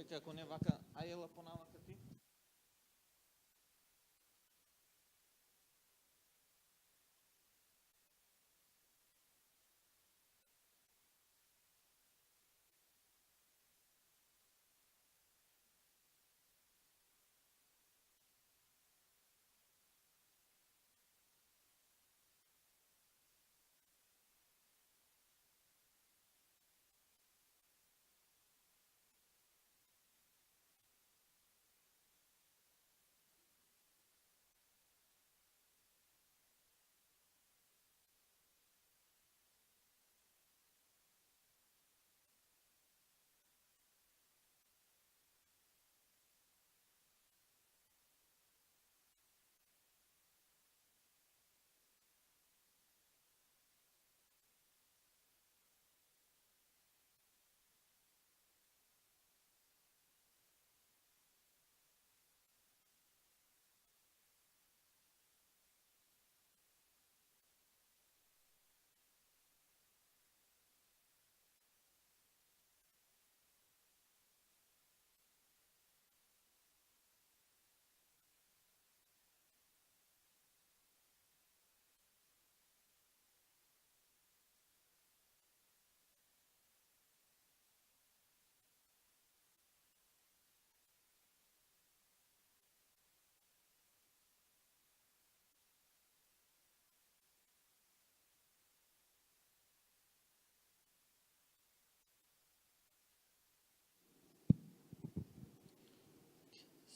Чакай, ако не вака, ајела понамака ти.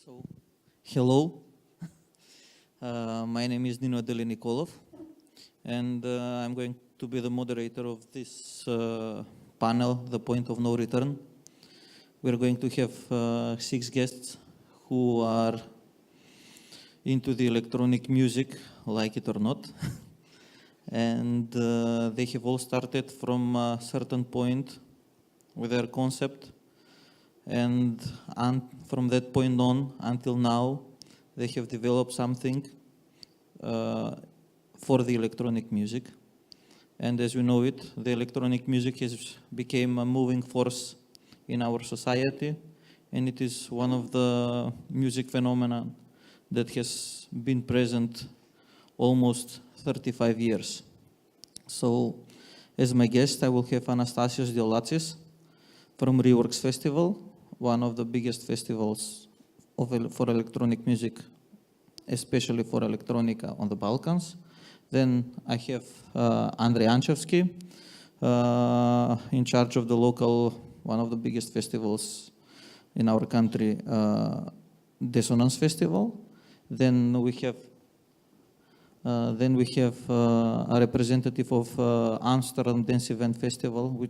So, hello. My name is Nino Adeli Nikolov, and I'm going to be the moderator of this panel, The Point of No Return. We're going to have 6 guests who are into the electronic music, like it or not. And they have all started from a certain point with their concept. And from that point on until now, they have developed something for the electronic music. And as we know it, the electronic music has become a moving force in our society, and it is one of the music phenomena that has been present almost 35 years. So, as my guest, I will have Anastasios Diolatsis from Reworks Festival, one of the biggest festivals for electronic music, especially for electronica on the Balkans. Then I have Andrei Anchevsky, in charge of the local, one of the biggest festivals in our country, Dissonance Festival. Then we have a representative of Amsterdam Dance Event Festival, who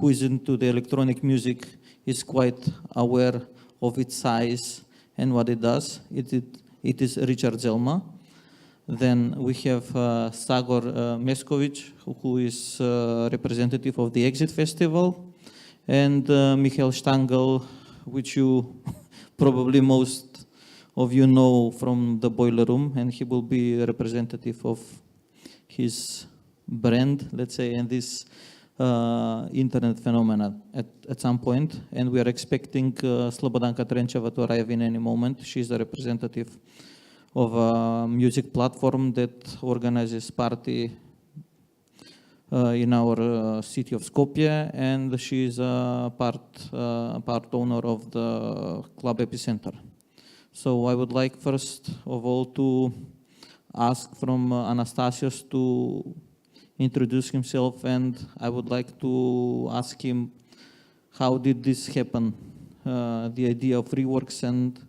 is into the electronic music, is quite aware of its size and what it does. It is Richard Zelma. Then we have Sagor Meskovic, who is representative of the Exit Festival, and Michael Stangl, which you probably most of you know from the Boiler Room, and he will be a representative of his brand, let's say, and this internet phenomena at some point. And we are expecting Slobodanka Trencheva to arrive in any moment. She's a representative of a music platform that organizes party in our city of Skopje, and she is a part owner of the Club Epicenter. So I would like first of all to ask from Anastasios to introduce himself, and I would like to ask him, how did this happen, the idea of Reworks, and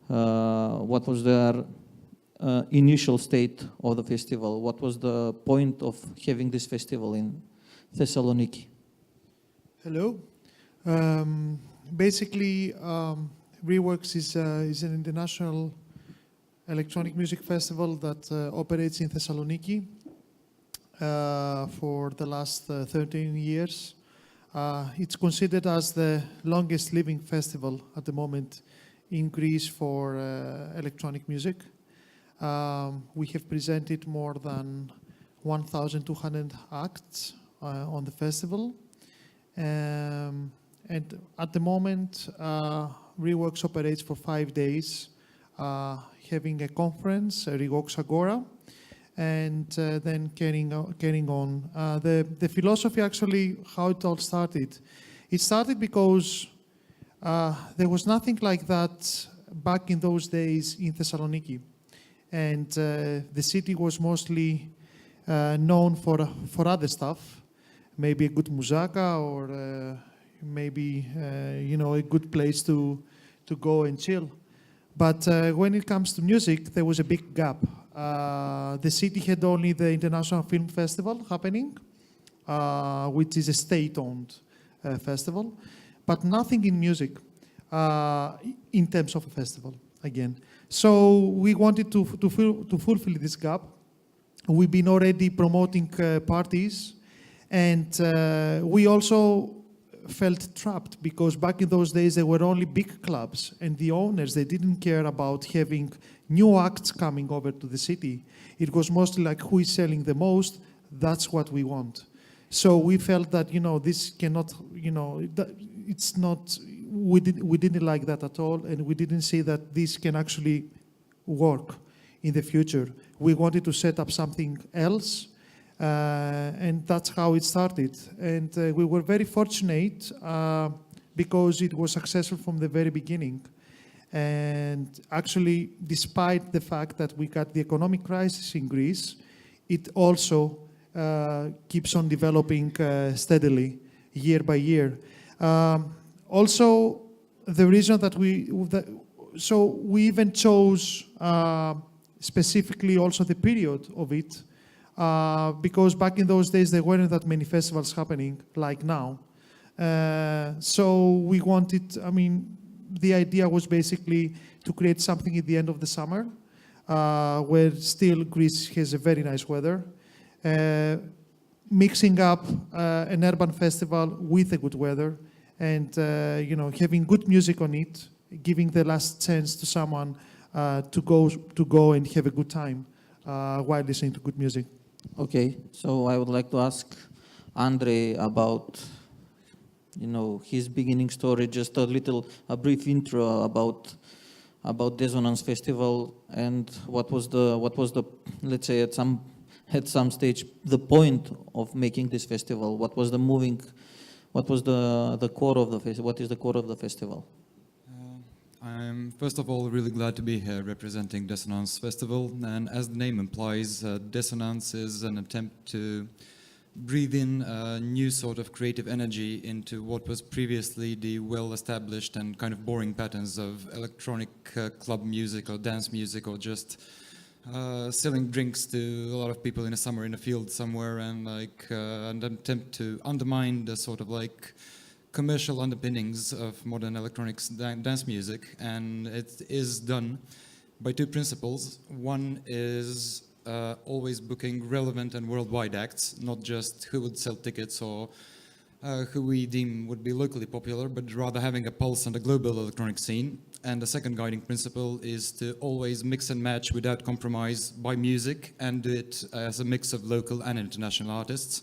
what was their initial state of the festival? What was the point of having this festival in Thessaloniki? Hello. Basically, Reworks is an international electronic music festival that operates in Thessaloniki for the last 13 years. It's considered as the longest living festival at the moment in Greece for electronic music. We have presented more than 1,200 acts on the festival. And at the moment, Reworks operates for 5 days, having a conference, Reworks Agora, and then carrying on. The philosophy, actually, how it all started. It started because there was nothing like that back in those days in Thessaloniki. And the city was mostly known for other stuff, maybe a good muzaka or maybe a good place to go and chill. But when it comes to music, there was a big gap. The city had only the International Film Festival happening, which is a state-owned festival, but nothing in music in terms of a festival, again. So we wanted to fulfill this gap. We've been already promoting parties, and we also felt trapped because back in those days there were only big clubs, and the owners, they didn't care about having new acts coming over to the city. It was mostly like, who is selling the most? That's what we want. So we felt that this cannot, it's not. We didn't like that at all, and we didn't see that this can actually work in the future. We wanted to set up something else, and that's how it started. And we were very fortunate because it was successful from the very beginning. And actually, despite the fact that we got the economic crisis in Greece, it also keeps on developing steadily, year by year. Also, the reason that we even chose specifically also the period of it, because back in those days there weren't that many festivals happening like now. So we wanted, the idea was basically to create something at the end of the summer, where still Greece has a very nice weather, mixing up an urban festival with a good weather, and having good music on it, giving the last chance to someone to go and have a good time while listening to good music. Okay, so I would like to ask Andre about his beginning story, just a brief intro about Dissonance Festival, and what was the let's say at some stage the point of making this festival. What was the core of the festival? What is the core of the festival? I'm first of all really glad to be here representing Dissonance Festival, and as the name implies, Dissonance is an attempt to breathe in a new sort of creative energy into what was previously the well-established and kind of boring patterns of electronic club music or dance music, or just selling drinks to a lot of people in a summer in a field somewhere, and an attempt to undermine the sort of commercial underpinnings of modern electronics dance music. And it is done by two principles. One is always booking relevant and worldwide acts, not just who would sell tickets or who we deem would be locally popular, but rather having a pulse on the global electronic scene. And the second guiding principle is to always mix and match without compromise by music, and do it as a mix of local and international artists.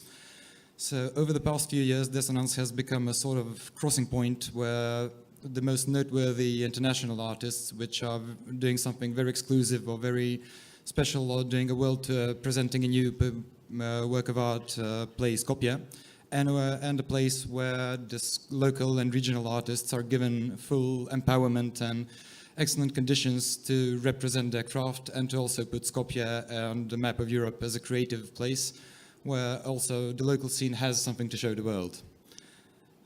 So over the past few years, Dissonance has become a sort of crossing point where the most noteworthy international artists, which are doing something very exclusive or very special, or doing a world tour, presenting a new work of art, play Skopje, and a place where this local and regional artists are given full empowerment and excellent conditions to represent their craft, and to also put Skopje on the map of Europe as a creative place, where also the local scene has something to show the world.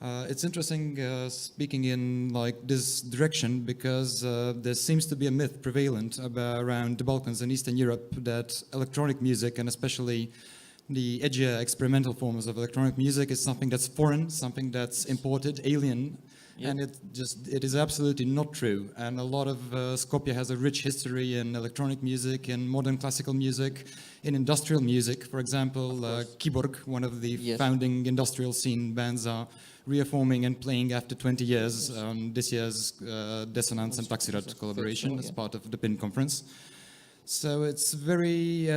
It's interesting speaking in this direction, because there seems to be a myth prevalent around the Balkans and Eastern Europe that electronic music, and especially the edgier experimental forms of electronic music, is something that's foreign, something that's imported, alien. Yep. And it is absolutely not true. And a lot of Skopje has a rich history in electronic music, in modern classical music, in industrial music. For example, Kiborg, one of the founding industrial scene bands, are reforming and playing after 20 years on this year's Dissonance and Taxirat collaboration as part of the PIN conference. So it's very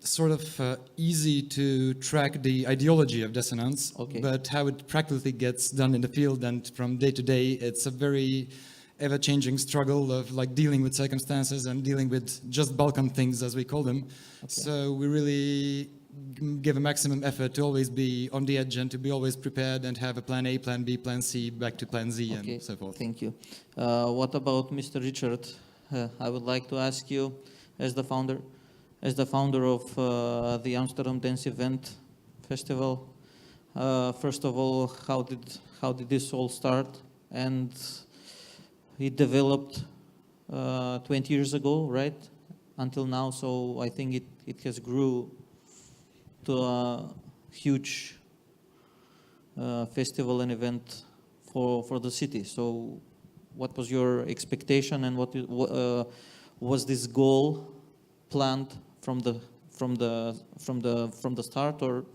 sort of easy to track the ideology of Dissonance, Okay. but how it practically gets done in the field and from day to day, it's a very ever-changing struggle of like dealing with circumstances and dealing with just Balkan things, as we call them. So we really give a maximum effort to always be on the edge and to be always prepared and have a plan A, plan B, plan C, back to plan Z, Okay, and so forth. thank you. What about Mr. Richard? I would like to ask you, as the founder of the Amsterdam Dance Event Festival, first of all, how did this all start? And it developed 20 years ago, right? Until now, so I think it has grew to a huge festival and event for the city. So what was your expectation, and what was this goal planned from the start, or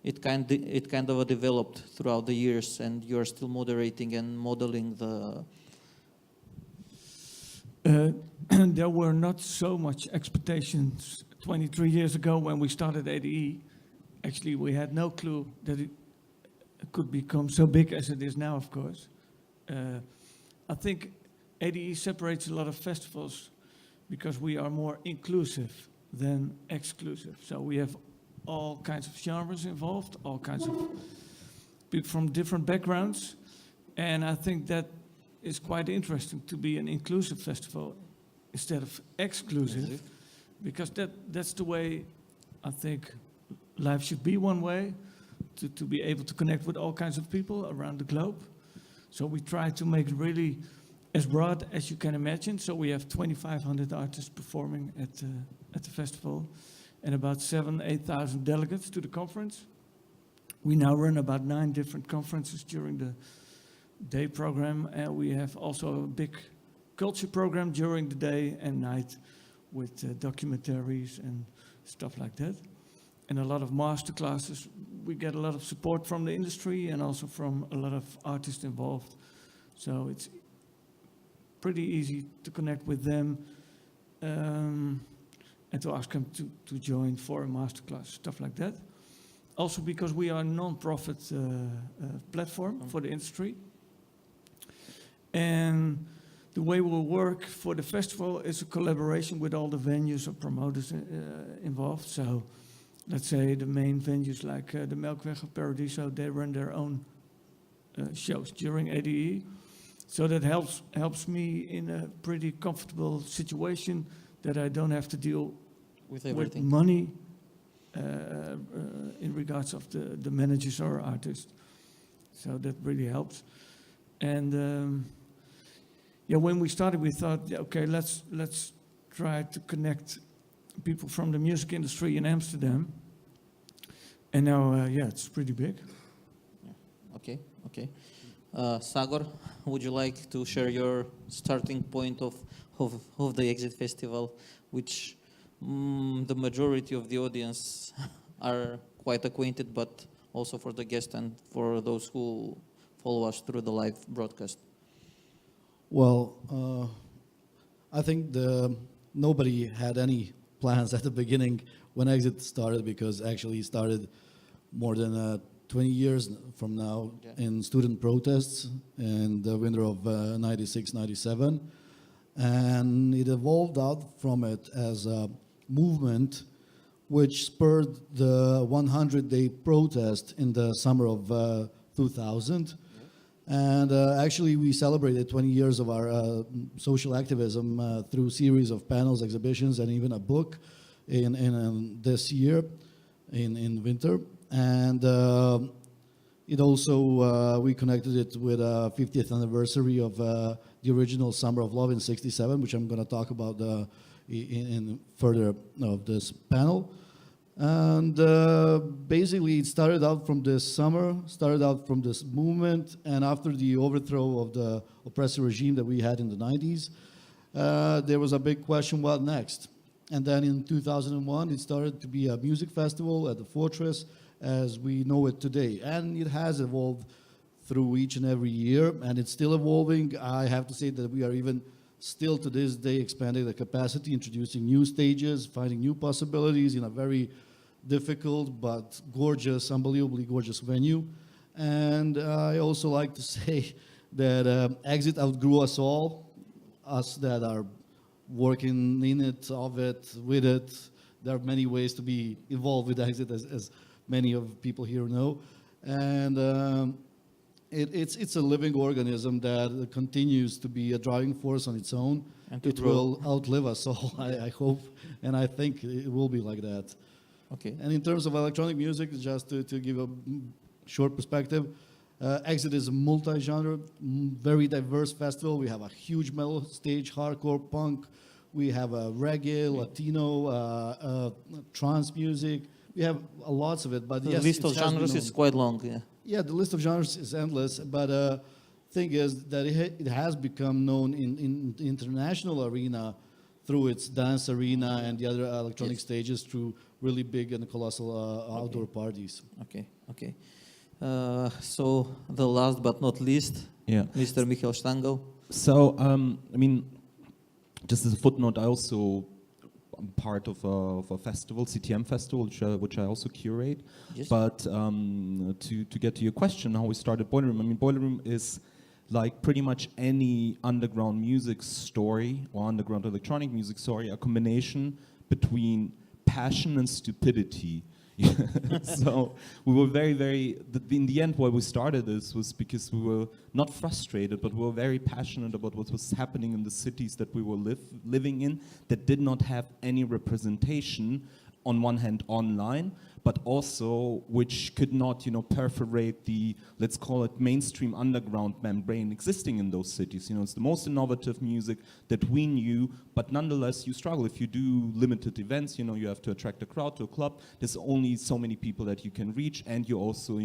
it kind of developed throughout the years, and you are still moderating and modeling the? There were not so much expectations 23 years ago when we started ADE. Actually, we had no clue that it could become so big as it is now, of course. I think ADE separates a lot of festivals because we are more inclusive than exclusive. So we have all kinds of genres involved, all kinds of people from different backgrounds. And I think that is quite interesting to be an inclusive festival instead of exclusive, because that's the way I think life should be, one way, to be able to connect with all kinds of people around the globe. So we try to make it really as broad as you can imagine. So we have 2,500 artists performing at the festival and about 8,000 delegates to the conference. We now run about 9 different conferences during the day program, and we have also a big culture program during the day and night with documentaries and stuff like that, and a lot of master classes. We get a lot of support from the industry and also from a lot of artists involved, so it's pretty easy to connect with them and to ask them to join for a master class, stuff like that. Also because we are a non-profit platform for the industry. And the way we'll work for the festival is a collaboration with all the venues or promoters involved. So let's say the main venues like the Melkweg or Paradiso, they run their own shows during ADE. So that helps me in a pretty comfortable situation that I don't have to deal With with everything. money in regards of the managers or artists. So that really helps. And when we started, we thought, okay, let's try to connect people from the music industry in Amsterdam. And now, it's pretty big. Okay. Sagor, would you like to share your starting point of the Exit Festival, which the majority of the audience are quite acquainted, but also for the guests and for those who follow us through the live broadcast? Well, I think nobody had any plans at the beginning when Exit started, because actually it started more than 20 years from now in student protests in the winter of 96, 97. And it evolved out from it as a movement which spurred the 100-day protest in the summer of 2000. And actually, we celebrated 20 years of our social activism through a series of panels, exhibitions, and even a book in this year, in winter. And it also, we connected it with a 50th anniversary of the original Summer of Love in '67, which I'm going to talk about in further of this panel. And basically, it started out from this summer, started out from this movement, and after the overthrow of the oppressive regime that we had in the 90s, there was a big question, what next? And then in 2001, it started to be a music festival at the Fortress as we know it today. And it has evolved through each and every year, and it's still evolving. I have to say that we are even still to this day expanding the capacity, introducing new stages, finding new possibilities in a very difficult but gorgeous, unbelievably gorgeous venue. And I also like to say that Exit outgrew us all, us that are working in it, of it, with it. There are many ways to be involved with Exit, as many of people here know. And it's a living organism that continues to be a driving force on its own. And to It grow. will outlive us all, I hope, and I think it will be like that. Okay. And in terms of electronic music, just to give a short perspective, Exit is a multi-genre, very diverse festival. We have a huge metal stage, hardcore, punk. We have a reggae, Latino, trance music. We have lots of it, but The yes, list it of has been genres known. is quite long. Yeah. Yeah, the list of genres is endless, but thing is that it has become known in the international arena through its dance arena and the other electronic Yes. stages through really big and colossal outdoor parties. Okay. Okay. So the last but not least, Yeah. Mr. Michael Stangl. So, I mean, just as a footnote, I also am part of a festival, CTM Festival, which I also curate. Yes. But to get to your question, how we started Boiler Room, I mean, Boiler Room is like pretty much any underground music story or underground electronic music story, a combination between passion and stupidity. So we were in the end why we started this was because we were not frustrated, but we were very passionate about what was happening in the cities that we were living in that did not have any representation, on one hand online, but also which could not, perforate the, let's call it, mainstream underground membrane existing in those cities. It's the most innovative music that we knew, but nonetheless you struggle. If you do limited events, you have to attract a crowd to a club. There's only so many people that you can reach, and you're also,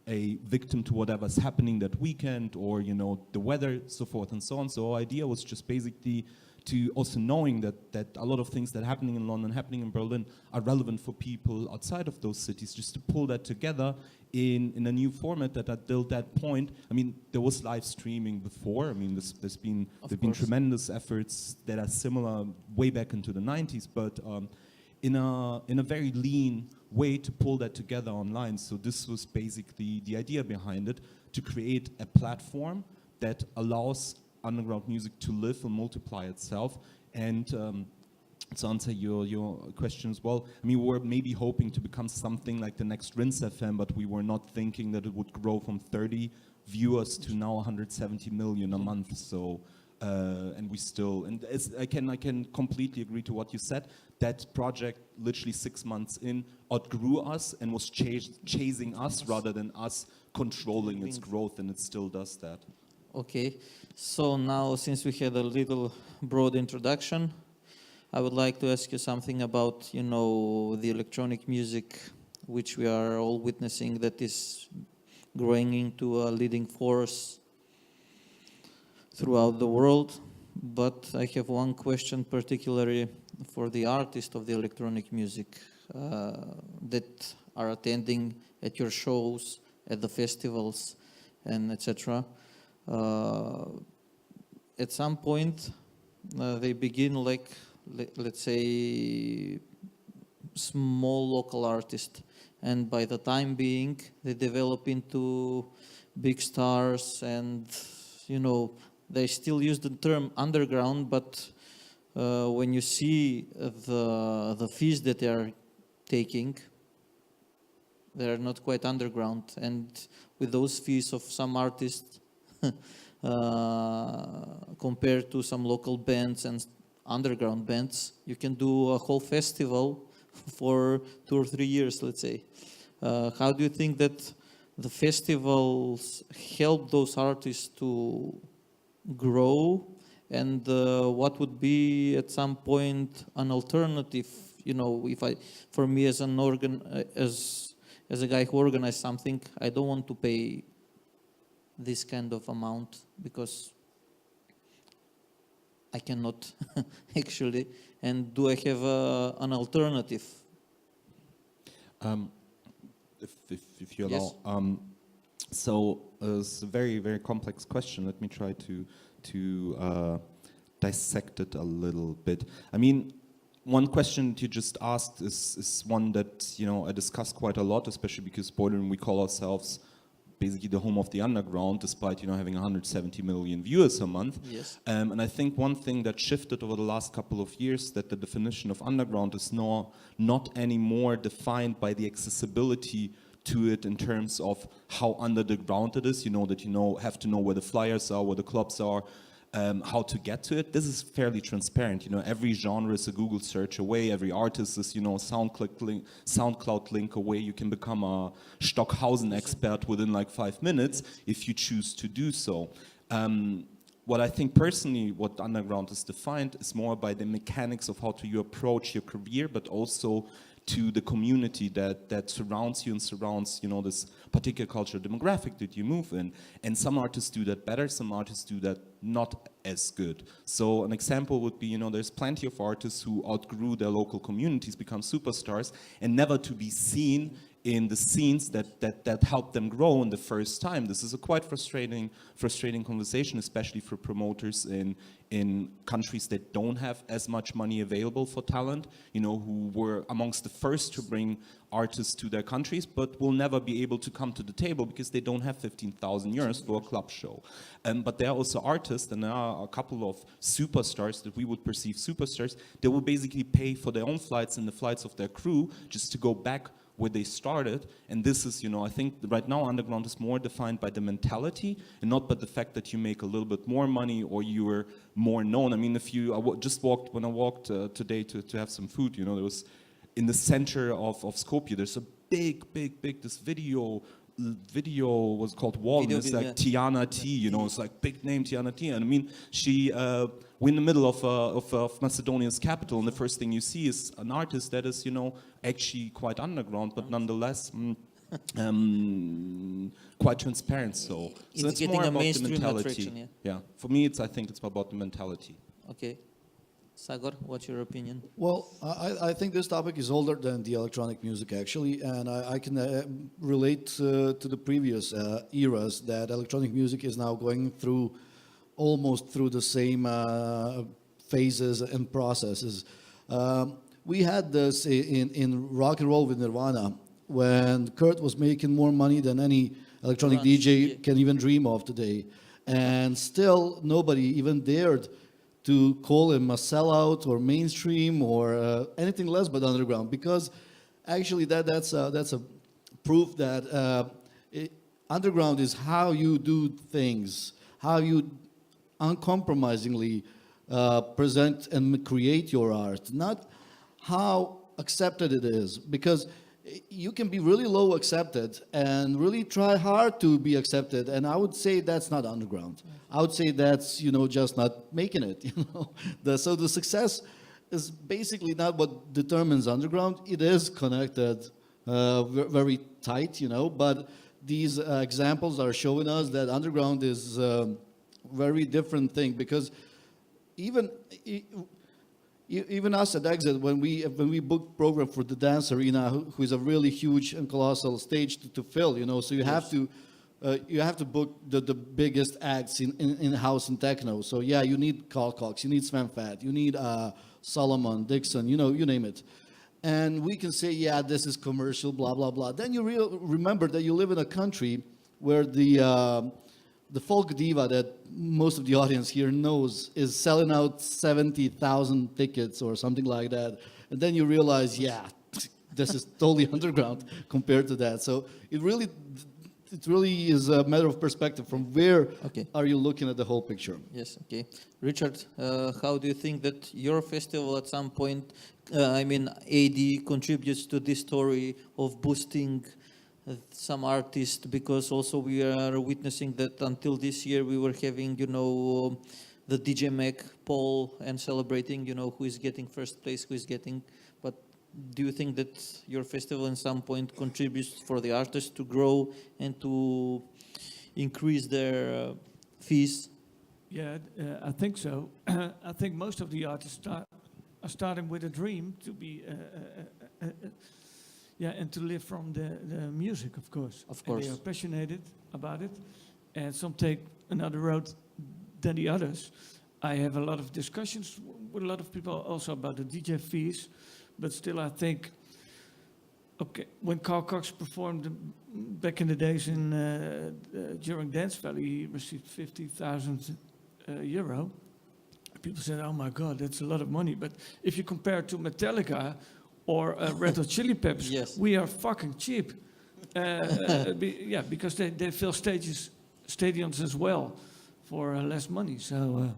a victim to whatever's happening that weekend, or, the weather, so forth and so on. So our idea was just basically to also knowing that a lot of things that are happening in London, happening in Berlin, are relevant for people outside of those cities, just to pull that together in a new format that until that point, I mean, there was live streaming before. I mean, there's been tremendous efforts that are similar way back into the 90s, but in a very lean way to pull that together online. So this was basically the idea behind it, to create a platform that allows underground music to live and multiply itself. And to answer your question as well, I mean, we were maybe hoping to become something like the next Rinse FM, but we were not thinking that it would grow from 30 viewers to now 170 million a month. So, and we still, and I can completely agree to what you said. That project, literally 6 months in, outgrew us and was chasing us rather than us controlling its growth, and it still does that. Okay, so now since we had a little broad introduction, I would like to ask you something about, the electronic music, which we are all witnessing, that is growing into a leading force throughout the world. But I have one question particularly for the artists of the electronic music that are attending at your shows, at the festivals, and etc. At some point, they begin like, let's say, small local artist, and by the time being, they develop into big stars, and they still use the term underground, but when you see the fees that they are taking, they are not quite underground, and with those fees of some artists. Compared to some local bands and underground bands, you can do a whole festival for 2 or 3 years, let's say. How do you think that the festivals help those artists to grow, and what would be at some point an alternative? For me as an as a guy who organized something, I don't want to pay this kind of amount because I cannot actually. And do I have an alternative? If you Yes. allow. So it's a very, very complex question. Let me try to dissect it a little bit. I mean, one question that you just asked is one that, you know, I discuss quite a lot, especially because Boiler Room, we call ourselves basically the home of the underground, despite, you know, having 170 million viewers a month. Yes. And I think one thing that shifted over the last couple of years, that the definition of underground is not anymore defined by the accessibility to it in terms of how under the ground it is. You know, that you have to know where the flyers are, where the clubs are, how to get to it. This is fairly transparent. You know, every genre is a Google search away. Every artist is, you know, SoundCloud link away. You can become a Stockhausen expert within like 5 minutes if you choose to do so. What I think personally, what underground is defined is more by the mechanics of how you approach your career, but also to the community that surrounds you and surrounds, you know, this particular cultural demographic that you move in. And some artists do that better, some artists do that not as good. So an example would be, you know, there's plenty of artists who outgrew their local communities, become superstars, and never to be seen in the scenes that helped them grow in the first time. This is a quite frustrating conversation, especially for promoters in countries that don't have as much money available for talent, you know, who were amongst the first to bring artists to their countries, but will never be able to come to the table because they don't have 15,000 euros for a club show. But there are also artists, and there are a couple of superstars that we would perceive superstars, that will basically pay for their own flights and the flights of their crew just to go back where they started. And this is, you know, I think right now underground is more defined by the mentality and not by the fact that you make a little bit more money or you are more known. I mean, when I walked today to have some food, you know, there was in the center of Skopje, there's a big, this video was called Wall, and it's like Tiana T, you know, it's like big name Tiana T. And I mean, we're in the middle of Macedonia's capital, and the first thing you see is an artist that is, you know, actually quite underground, but nonetheless quite transparent. So It's more getting a about the mainstream mentality. attraction, Yeah, for me, I think it's about the mentality. Okay. Sagor, what's your opinion? Well, I think this topic is older than the electronic music, actually, and I can relate to the previous eras that electronic music is now going through almost through the same phases and processes. We had this in rock and roll with Nirvana, when Kurt was making more money than any electronic DJ can even dream of today, and still nobody even dared to call him a sellout or mainstream or anything less but underground, because actually that's a proof that underground is how you do things, how you uncompromisingly present and create your art, not how accepted it is, because you can be really low accepted and really try hard to be accepted, and I would say that's not underground. I would say that's, you know, just not making it, you know. So the success is basically not what determines underground. It is connected very tight, you know, but these examples are showing us that underground is a very different thing, because even us at Exit, when we book program for the Dance Arena, who is a really huge and colossal stage to fill, you know, so you have to book the biggest acts in house and techno. So yeah, you need Carl Cox, you need Sven Fat, you need Solomon, Dixon, you know, you name it. And we can say, yeah, this is commercial, blah blah blah. Then you remember that you live in a country where the folk diva that most of the audience here knows is selling out 70,000 tickets or something like that. And then you realize, yeah, this is totally underground compared to that. So it really is a matter of perspective. From where are you looking at the whole picture? Yes, okay. Richard, how do you think that your festival at some point, AD contributes to this story of boosting some artists, because also we are witnessing that until this year we were having, you know, the DJ Mac poll and celebrating, you know, who is getting first place, who is getting. But do you think that your festival at some point contributes for the artists to grow and to increase their fees? Yeah, I think so. I think most of the artists are starting with a dream to be and to live from the music, of course. Of course. And they are passionate about it, and some take another road than the others. I have a lot of discussions with a lot of people also about the DJ fees, but still I think, okay, when Carl Cox performed back in the days during Dance Valley, he received 50,000 euro. People said, "Oh my God, that's a lot of money." But if you compare it to Metallica or Red Hot Chili Peppers, Yes. we are fucking cheap. Because they fill stadiums as well for less money. So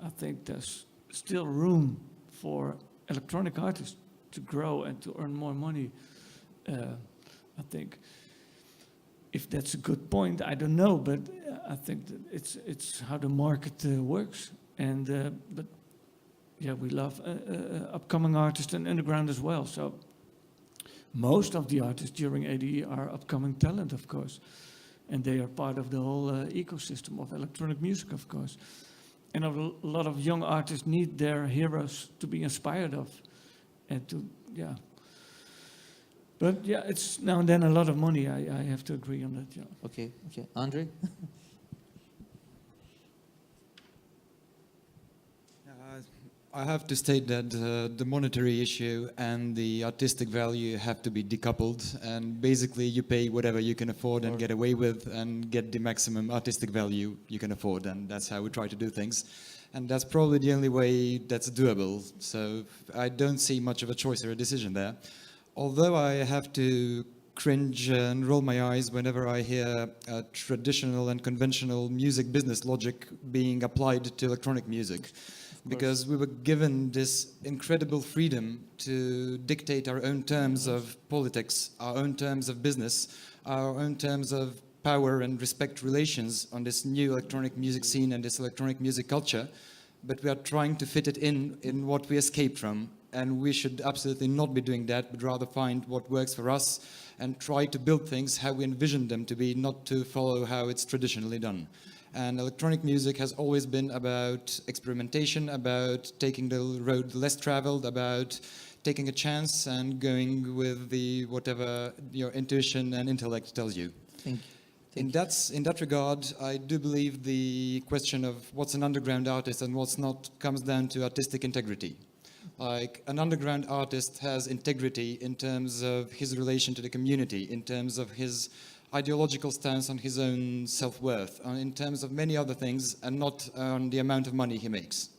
I think there's still room for electronic artists to grow and to earn more money. I think if that's a good point, I don't know, but I think that it's how the market works. And but yeah, we love upcoming artists and underground as well. So most of the artists during ADE are upcoming talent, of course, and they are part of the whole ecosystem of electronic music, of course. And a lot of young artists need their heroes to be inspired of, and to But yeah, it's now and then a lot of money. I have to agree on that. Yeah. Okay, Andre? I have to state that the monetary issue and the artistic value have to be decoupled, and basically you pay whatever you can afford and get away with and get the maximum artistic value you can afford, and that's how we try to do things. And that's probably the only way that's doable, so I don't see much of a choice or a decision there. Although I have to cringe and roll my eyes whenever I hear traditional and conventional music business logic being applied to electronic music. Because we were given this incredible freedom to dictate our own terms of politics, our own terms of business, our own terms of power and respect relations on this new electronic music scene and this electronic music culture, but we are trying to fit it in what we escaped from. And we should absolutely not be doing that, but rather find what works for us and try to build things how we envision them to be, not to follow how it's traditionally done. And electronic music has always been about experimentation, about taking the road less traveled, about taking a chance and going with whatever your intuition and intellect tells you. Thank you. In that regard, I do believe the question of what's an underground artist and what's not comes down to artistic integrity. Like, an underground artist has integrity in terms of his relation to the community, in terms of his ideological stance on his own self-worth, in terms of many other things, and not on the amount of money he makes.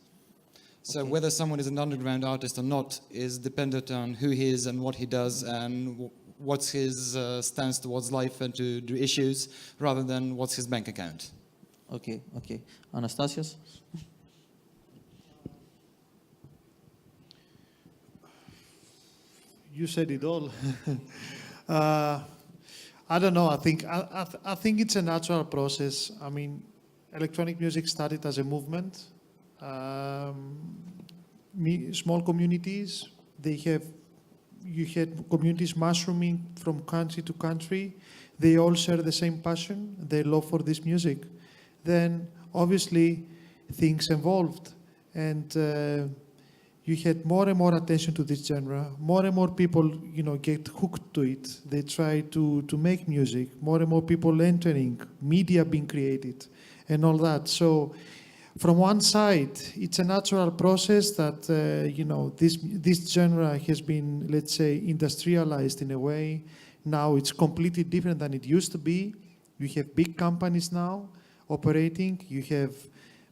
So Okay. whether someone is an underground artist or not is dependent on who he is and what he does and what's his stance towards life and to do issues, rather than what's his bank account. Okay. Anastasios? You said it all. I don't know. I think it's a natural process. I mean, electronic music started as a movement. Small communities. You had communities mushrooming from country to country. They all share the same passion, their love for this music. Then, obviously, things evolved, and you had more and more attention to this genre. More and more people, get hooked to it. They try to make music. More and more people entering, media being created, and all that. So, from one side, it's a natural process that this genre has been, let's say, industrialized in a way. Now it's completely different than it used to be. You have big companies now operating. You have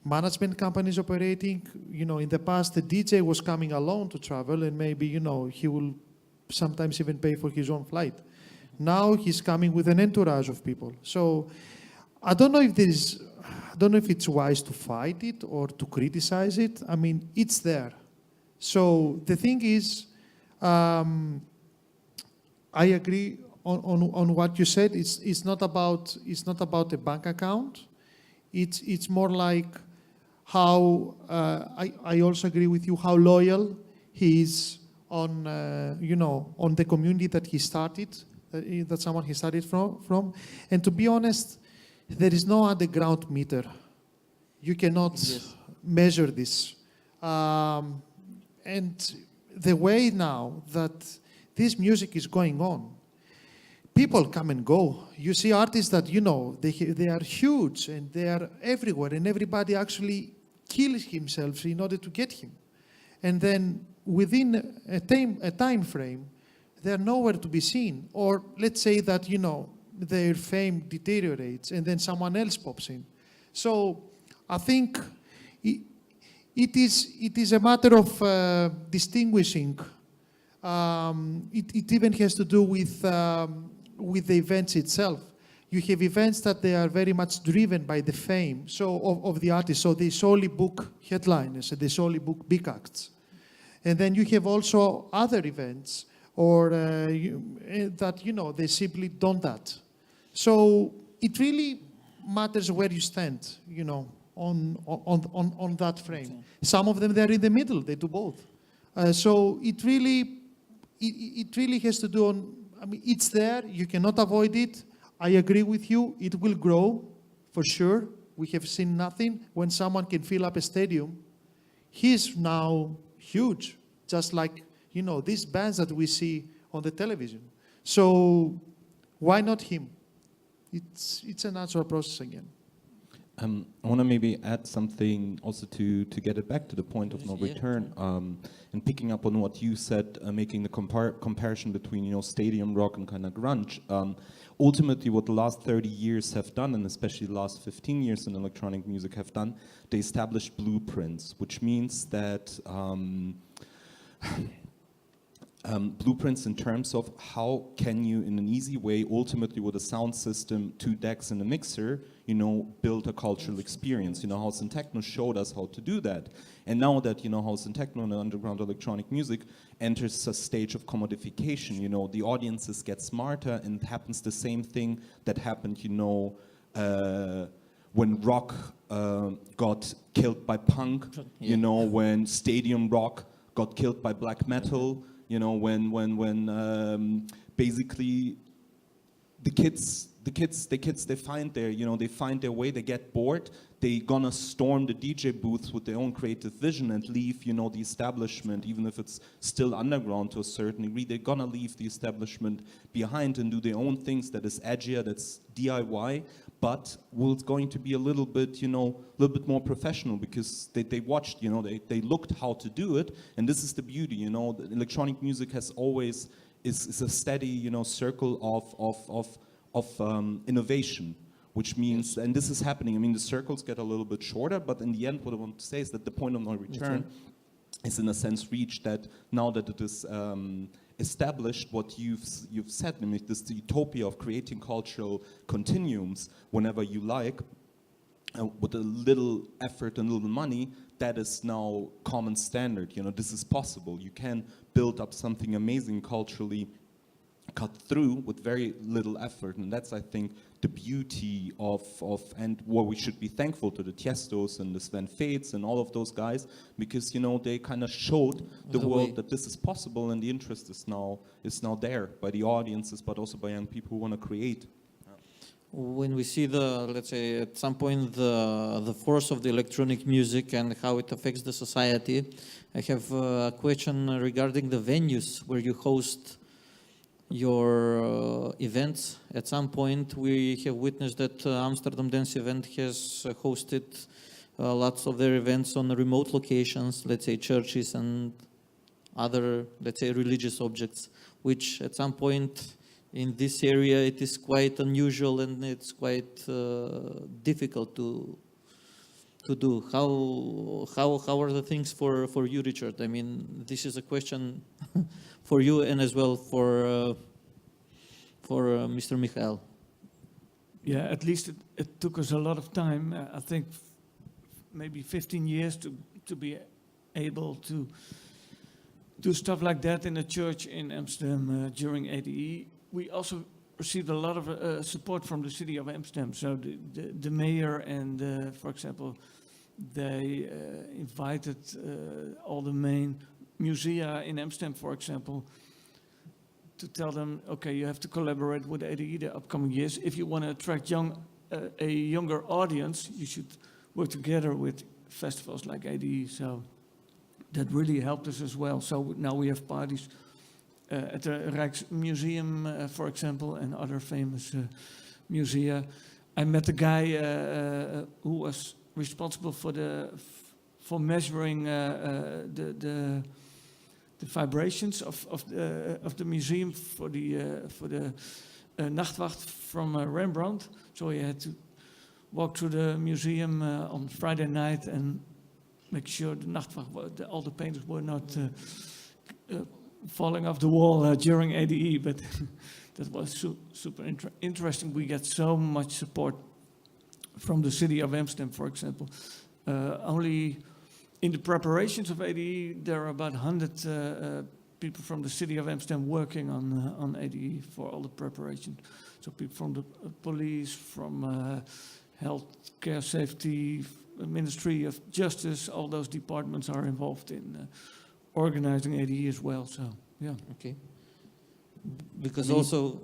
management companies operating. In the past, the DJ was coming alone to travel, and maybe, he will sometimes even pay for his own flight. Now he's coming with an entourage of people. So I don't know if it's wise to fight it or to criticize it. I mean, it's there. So the thing is, I agree on what you said. It's not about a bank account. It's more like how I also agree with you how loyal he is on the community that he started, that someone he started from. And to be honest, there is no underground meter. You cannot measure this. And the way now that this music is going on, people come and go. You see artists that, they are huge and they are everywhere, and everybody actually kill himself in order to get him. And then within a time frame, they're nowhere to be seen. Or let's say that, their fame deteriorates and then someone else pops in. So I think it is a matter of distinguishing. It even has to do with the events itself. You have events that they are very much driven by the fame of the artist. So they solely book headliners and they solely book big acts. And then you have also other events or that, they simply don't that. So it really matters where you stand, on that frame. Okay. Some of them, they're in the middle. They do both. So it really has to do on, it's there. You cannot avoid it. I agree with you. It will grow, for sure. We have seen nothing. When someone can fill up a stadium, he's now huge, just like, these bands that we see on the television. So why not him? It's a natural process again. I want to maybe add something also to get it back to the point of no Yeah. return, and picking up on what you said, making the comparison between stadium rock and kind of grunge. Ultimately, what the last 30 years have done, and especially the last 15 years in electronic music have done, they established blueprints, which means that blueprints in terms of how can you, in an easy way, ultimately with a sound system, 2 decks and a mixer, build a cultural experience. House and Techno showed us how to do that. And now that, House and Techno and underground electronic music enters a stage of commodification, the audiences get smarter, and it happens the same thing that happened, when rock got killed by punk, Yeah. When stadium rock got killed by black metal, when basically the kids they find their way, they get bored, they gonna storm the DJ booths with their own creative vision and leave the establishment, even if it's still underground to a certain degree. They're gonna leave the establishment behind and do their own things that is edgier, that's DIY, but was going to be a little bit more professional, because they watched, they looked how to do it. And this is the beauty, the electronic music has always is a steady circle of innovation, which means, and this is happening, the circles get a little bit shorter, but in the end what I want to say is that the point of no return is in a sense reached, that now that it is established what you've said, namely this utopia of creating cultural continuums whenever you like, with a little effort and a little money, that is now common standard. This is possible. You can build up something amazing culturally, cut through with very little effort, and that's, I think, the beauty of and what we should be thankful to the Tiestos and the Sven Feths and all of those guys, because they kind of showed the The world way. that this is possible, and the interest is now there by the audiences, but also by young people who want to create. When we see let's say at some point the force of the electronic music and how it affects the society, I have a question regarding the venues where you host your events. At some point we have witnessed that Amsterdam Dance Event has hosted lots of their events on remote locations, let's say churches and other, let's say, religious objects, which at some point in this area it is quite unusual and it's quite difficult to do. How are the things for you, Richard? This is a question for you and as well for Mr. Michael. Yeah, at least it took us a lot of time. I think maybe 15 years to be able to do stuff like that in a church in Amsterdam during ADE. We also received a lot of support from the city of Amsterdam. So the mayor and, for example, they invited all the main musea in Amsterdam, for example, to tell them, okay, you have to collaborate with ADE the upcoming years. If you want to attract a younger audience, you should work together with festivals like ADE. So that really helped us as well. So now we have parties at the Rijksmuseum, for example, and other famous musea. I met the guy who was responsible for the for measuring the vibrations of the museum for the Nachtwacht from Rembrandt. So you had to walk through the museum on Friday night and make sure the Nachtwacht, all the paintings were not falling off the wall during ADE, but that was super interesting. We get so much support from the city of Amsterdam, for example. Only in the preparations of ADE, there are about 100 people from the city of Amsterdam working on ADE for all the preparation. So people from the police, from health, care, safety, Ministry of Justice, all those departments are involved in organizing ADE as well. So yeah. Okay. Because also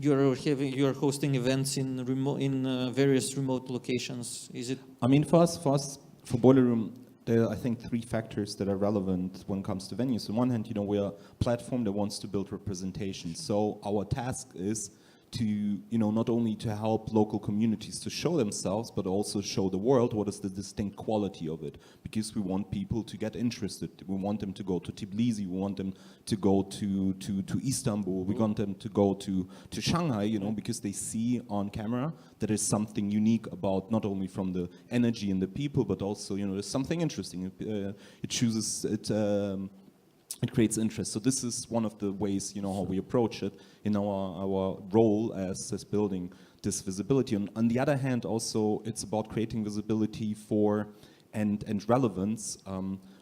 you're hosting events in various remote locations. Is it? I mean, for for Boiler Room, there are, I think, 3 factors that are relevant when it comes to venues. On one hand, we're a platform that wants to build representation. So our task is to, not only to help local communities to show themselves, but also show the world what is the distinct quality of it. Because we want people to get interested. We want them to go to Tbilisi. We want them to go to Istanbul. We want them to go to Shanghai, because they see on camera that there's something unique about not only from the energy and the people, but also, there's something interesting. It creates interest. So this is one of the ways, how we approach it in our role as building this visibility. On the other hand, also, it's about creating visibility for and relevance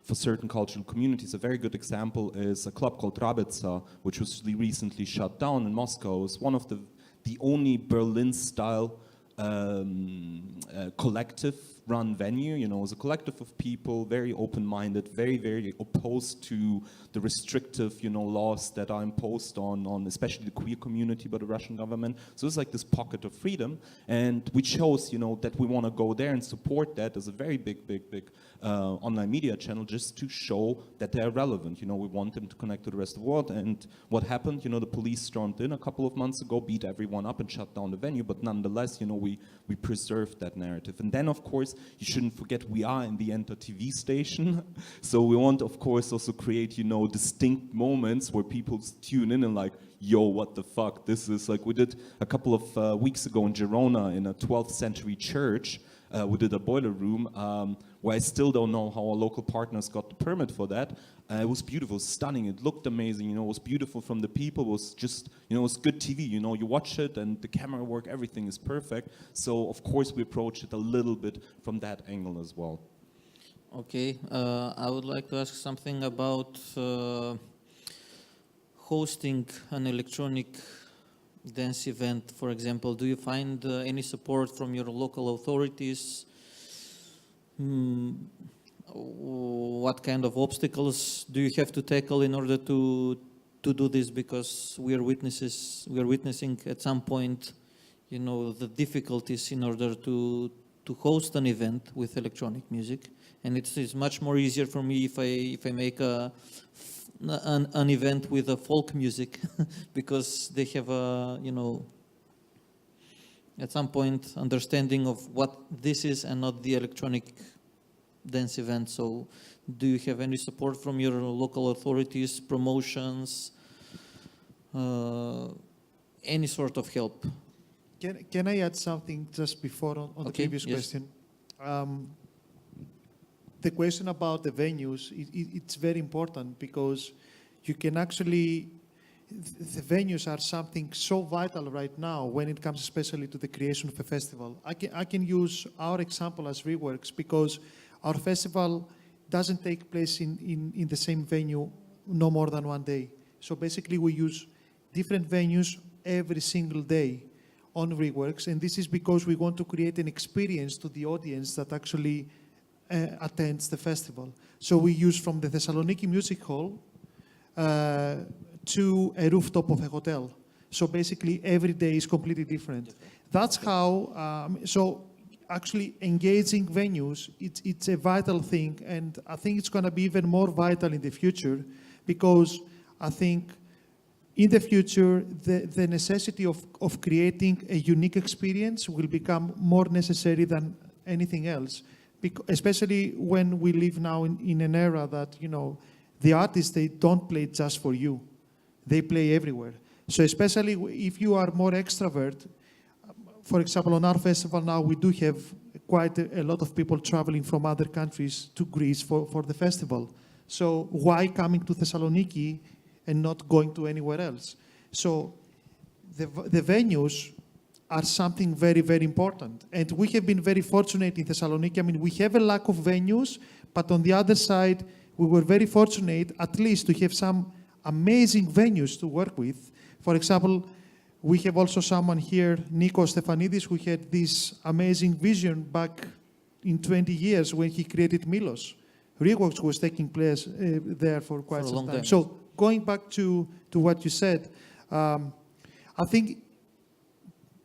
for certain cultural communities. A very good example is a club called Rabetsa, which was recently shut down in Moscow. It's one of the only Berlin-style collective-run venue. It was a collective of people, very open-minded, very, very opposed to the restrictive, laws that are imposed on especially the queer community by the Russian government. So it's like this pocket of freedom, and we chose, that we want to go there and support that as a very big online media channel, just to show that they're relevant. We want them to connect to the rest of the world. And what happened? The police stormed in a couple of months ago, beat everyone up, and shut down the venue. But nonetheless, we preserved that narrative. And then, of course, you shouldn't forget we are in the Enter TV station. So we want, of course, also create, distinct moments where people tune in and like, yo, what the fuck? This is like, we did a couple of weeks ago in Girona in a 12th century church. We did a boiler room where I still don't know how our local partners got the permit for that. It was beautiful, stunning. It looked amazing. It was beautiful from the people. It was just, it was good TV. You watch it and the camera work, everything is perfect. So of course we approach it a little bit from that angle as well. Okay, I would like to ask something about hosting an electronic dance event, for example. Do you find any support from your local authorities? What kind of obstacles do you have to tackle in order to do this? Because we are witnessing at some point, the difficulties in order to host an event with electronic music, and it's much more easier for me if I make an event with a folk music because they have a at some point understanding of what this is and not the electronic dance event. So do you have any support from your local authorities, promotions, any sort of help? Can I add something just before on the previous question? The question about the venues, it's very important because you can actually, the venues are something so vital right now when it comes especially to the creation of a festival. I can use our example as Reworks because our festival doesn't take place in the same venue no more than one day. So basically we use different venues every single day on Reworks, and this is because we want to create an experience to the audience that actually attends the festival. So we use from the Thessaloniki Music Hall to a rooftop of a hotel. So basically every day is completely different. That's how, so actually engaging venues, it's a vital thing, and I think it's going to be even more vital in the future because I think in the future, the necessity of creating a unique experience will become more necessary than anything else especially when we live now in an era that, you know, the artists, they don't play just for you. They play everywhere. So especially if you are more extrovert, for example, on our festival now, we do have quite a lot of people traveling from other countries to Greece for the festival. So why coming to Thessaloniki and not going to anywhere else? So the venues are something very, very important. And we have been very fortunate in Thessaloniki. I mean, we have a lack of venues, but on the other side, we were very fortunate at least to have some amazing venues to work with. For example, we have also someone here, Nikos Stefanidis, who had this amazing vision back in 20 years when he created Milos. Reworks was taking place there for quite For a some long time. time. So going back to what you said, I think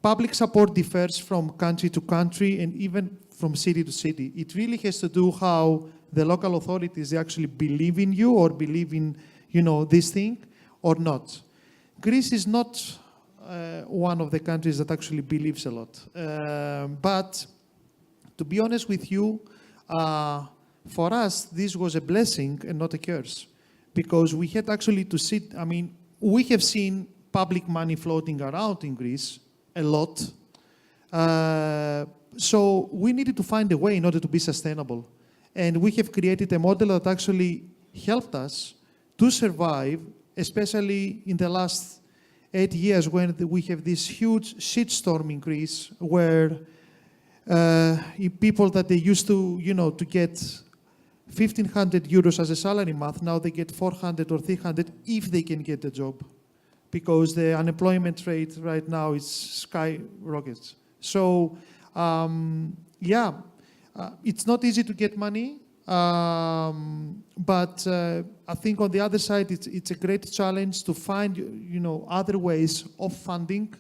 public support differs from country to country and even from city to city. It really has to do how the local authorities actually believe in you or believe in, you know, this thing or not. Greece is not one of the countries that actually believes a lot. But to be honest with you, for us, this was a blessing and not a curse. Because we had actually to sit, I mean, we have seen public money floating around in Greece a lot. So we needed to find a way in order to be sustainable. And we have created a model that actually helped us to survive, especially in the last 8 years when we have this huge shitstorm in Greece where people that they used to, you know, to get 1,500 euros as a salary month, now they get 400 or 300 if they can get a job. Because the unemployment rate right now is skyrockets. So, it's not easy to get money, but I think on the other side, it's a great challenge to find, you know, other ways of funding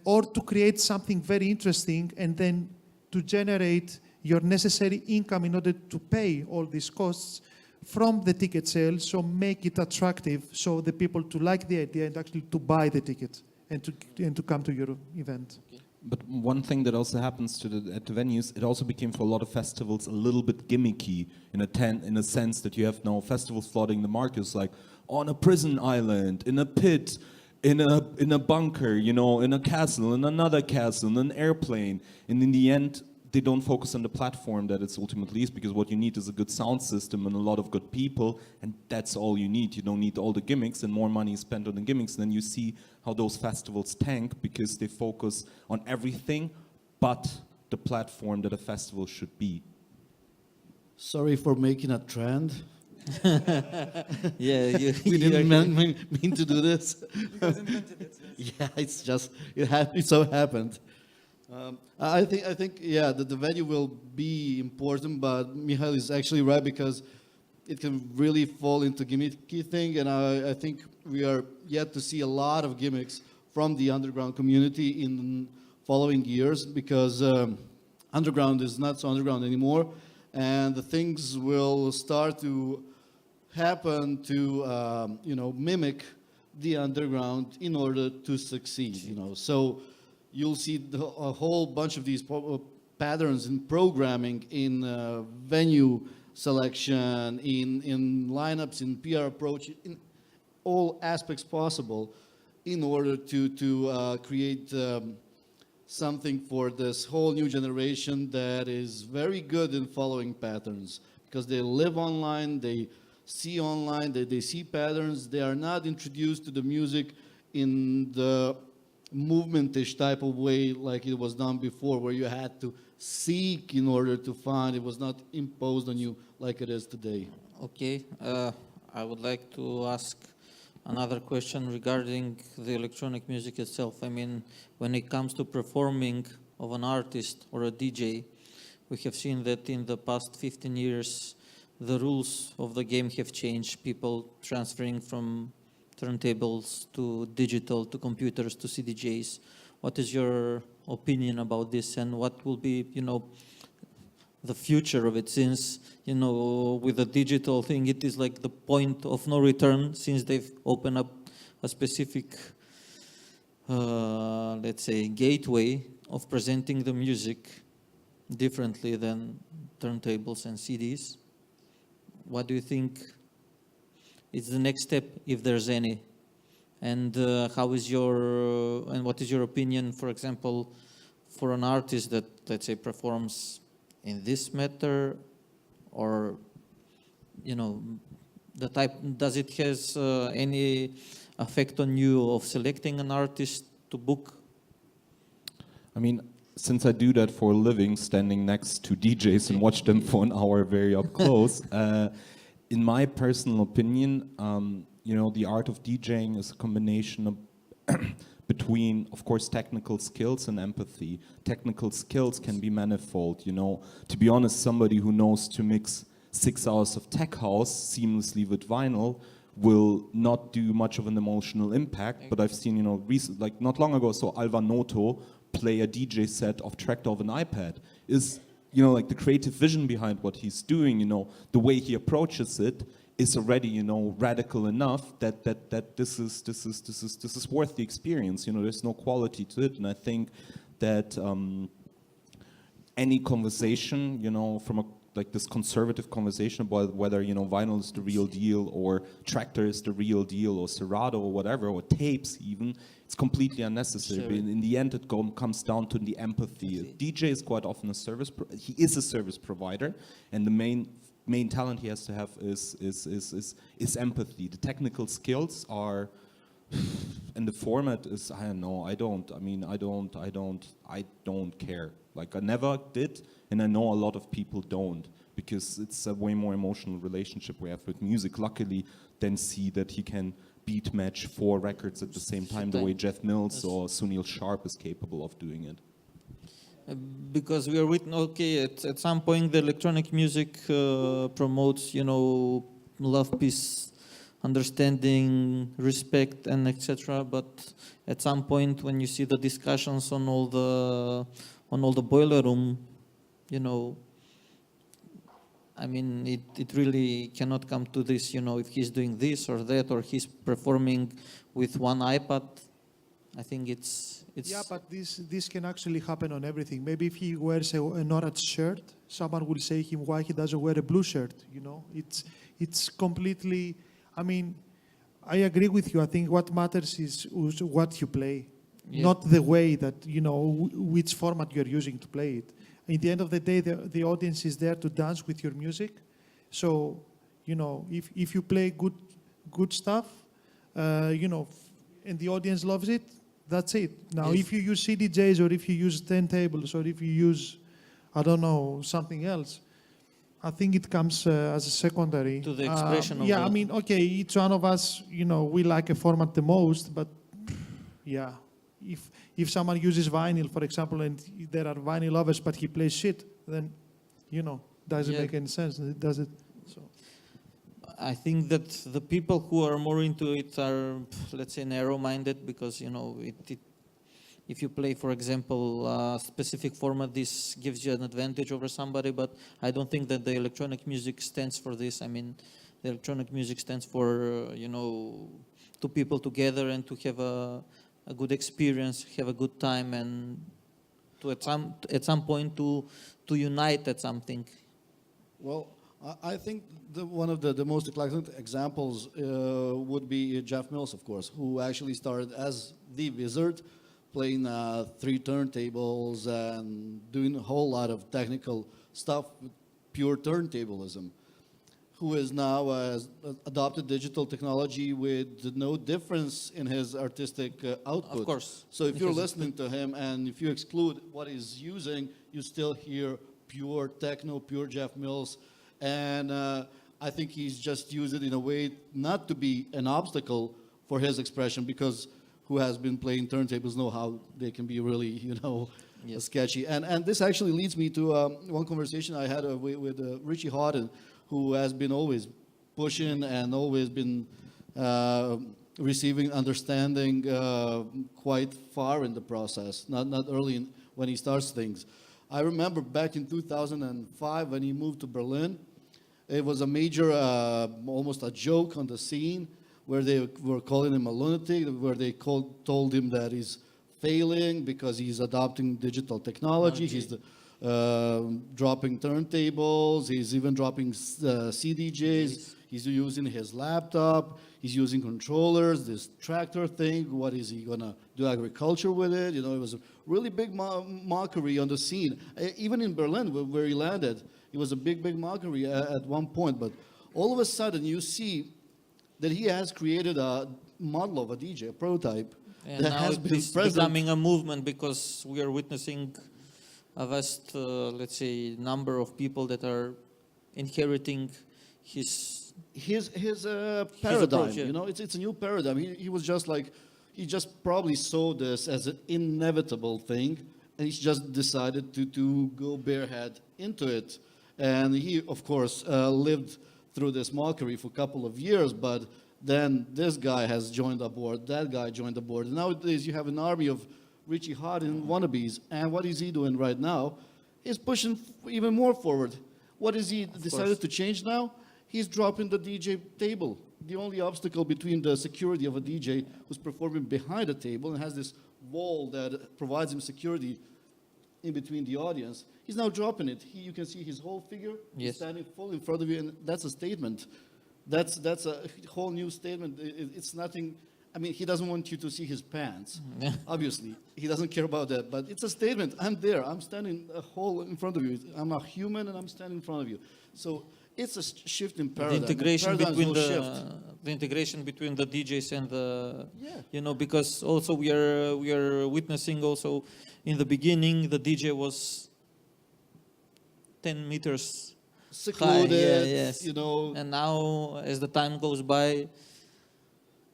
or to create something very interesting and then to generate your necessary income in order to pay all these costs from the ticket sales, so make it attractive so the people to like the idea and actually to buy the ticket and to come to your event. But one thing that also happens at the venues, it also became for a lot of festivals a little bit gimmicky in a sense that you have now festivals flooding the markets like on a prison island, in a pit, in a bunker, you know, in a castle, in another castle, in an airplane. And in the end, they don't focus on the platform that it's ultimately is, because what you need is a good sound system and a lot of good people, and that's all you need. You don't need all the gimmicks, and more money is spent on the gimmicks. And then you see how those festivals tank because they focus on everything but the platform that a festival should be. Sorry for making a trend. Yeah, We didn't mean to do this. Yeah, it's just it so happened. I think yeah, the venue will be important, but Mihail is actually right because it can really fall into gimmicky thing, and I think we are yet to see a lot of gimmicks from the underground community in following years because underground is not so underground anymore, and the things will start to happen to mimic the underground in order to succeed. So you'll see a whole bunch of these patterns in programming, in venue selection, in lineups, in PR approach, in all aspects possible, in order to create something for this whole new generation that is very good in following patterns, because they live online, they see online, they see patterns. They are not introduced to the music in the movementish type of way like it was done before, where you had to seek in order to find. It was not imposed on you like it is today. Okay, I would like to ask another question regarding the electronic music itself. I mean, when it comes to performing of an artist or a DJ, we have seen that in the past 15 years, the rules of the game have changed. People transferring from turntables to digital, to computers, to CDJs. What is your opinion about this, and what will be, the future of it, since, with the digital thing, it is like the point of no return, since they've opened up a specific, let's say, gateway of presenting the music differently than turntables and CDs. What do you think is the next step, if there's any? And how is your and what is your opinion, for example, for an artist that, let's say, performs in this matter, or the type, does it has any effect on you of selecting an artist to book? I mean, since I do that for a living, standing next to DJs and watch them for an hour very up close, in my personal opinion, the art of DJing is a combination of between, of course, technical skills and empathy. Technical skills can be manifold, To be honest, somebody who knows to mix 6 hours of tech house seamlessly with vinyl will not do much of an emotional impact. But I've seen, like not long ago, so Alva Noto play a DJ set of tracked off an iPad. Is like the creative vision behind what he's doing, the way he approaches it is already, radical enough that this is worth the experience. There's no quality to it, and I think that any conversation, from this conservative conversation about whether vinyl is the real deal or Tractor is the real deal or Serato or whatever, or tapes even, it's completely unnecessary. Sure. But in the end, it comes down to the empathy. A DJ is quite often a service. He is a service provider, and the main talent he has to have is empathy. The technical skills are, and the format is, I don't know. I don't care. Like I never did, and I know a lot of people don't, because it's a way more emotional relationship we have with music. Luckily, then see that he can beat match 4 records at the same time, the way Jeff Mills or Sunil Sharp is capable of doing it. Because we are written, okay, at some point the electronic music promotes, love, peace, understanding, respect, and etc. But at some point, when you see the discussions on all the boiler room, I mean, it really cannot come to this, if he's doing this or that, or he's performing with one iPad. I think it's Yeah, but this can actually happen on everything. Maybe if he wears an orange shirt, someone will say him why he doesn't wear a blue shirt. It's completely. I mean, I agree with you. I think what matters is what you play, not the way that which format you're using to play it. In the end of the day, the audience is there to dance with your music. So, if you play good stuff, and the audience loves it, that's it. Now, if you use CDJs or if you use turntables or if you use, I don't know, something else, I think it comes as a secondary. To the expression of Yeah, the- I mean, okay, each one of us, we like a format the most, but yeah, if someone uses vinyl, for example, and there are vinyl lovers, but he plays shit, then, doesn't Yeah. make any sense, does it? So. I think that the people who are more into it are, let's say, narrow-minded, because if you play, for example, a specific format, this gives you an advantage over somebody. But I don't think that the electronic music stands for this. I mean, the electronic music stands for two people together and to have a good experience, have a good time, and to at some point to unite at something. Well, I think one of the most eclectic examples would be Jeff Mills, of course, who actually started as the Wizard, playing 3 turntables and doing a whole lot of technical stuff with pure turntablism, who is now adopted digital technology with no difference in his artistic output. Of course. So if you're Because- listening to him and if you exclude what he's using, you still hear pure techno, pure Jeff Mills. And I think he's just used it in a way not to be an obstacle for his expression, because who has been playing turntables know how they can be really, Yes. sketchy. And this actually leads me to one conversation I had with Richie Hawtin, who has been always pushing and always been receiving understanding quite far in the process, not early when he starts things. I remember back in 2005 when he moved to Berlin, it was a major, almost a joke on the scene, where they were calling him a lunatic, where they told him that he's failing because he's adopting digital technology. He's the dropping turntables. He's even dropping CDJs. He's using his laptop. He's using controllers. This tractor thing. What is he gonna do? Agriculture with it? You know, it was a really big mockery on the scene. Even in Berlin, where he landed, it was a big mockery at one point. But all of a sudden, you see that he has created a model of a DJ, a prototype, And that now has it been is present. becoming a movement because we are witnessing a vast, let's say, number of people that are inheriting his. his paradigm. approach, yeah. You know, it's a new paradigm. He was just like, he just probably saw this as an inevitable thing, and he's just decided to go barehead into it. And he, of course, lived through this mockery for a couple of years, but then this guy has joined aboard, that guy joined aboard. And nowadays you have an army of Richie Hawtin wannabes, and what is he doing right now? He's pushing even more forward. What is he decided to change now? He's dropping the DJ table. The only obstacle between the security of a DJ who's performing behind the table and has this wall that provides him security in between the audience. He's now dropping it. You can see his whole figure. He's Yes. standing full in front of you, and that's a statement. That's a whole new statement. It's nothing. I mean, he doesn't want you to see his pants. Obviously, he doesn't care about that. But it's a statement. I'm there. I'm standing a whole in front of you. I'm a human, and I'm standing in front of you. So it's a shift in The paradigm. integration Paradigms between will shift. the integration between the DJs and the Yeah. you know, because also we are witnessing also in the beginning the DJ was 10 meters Secluded, high, yes. you know. and now as the time goes by,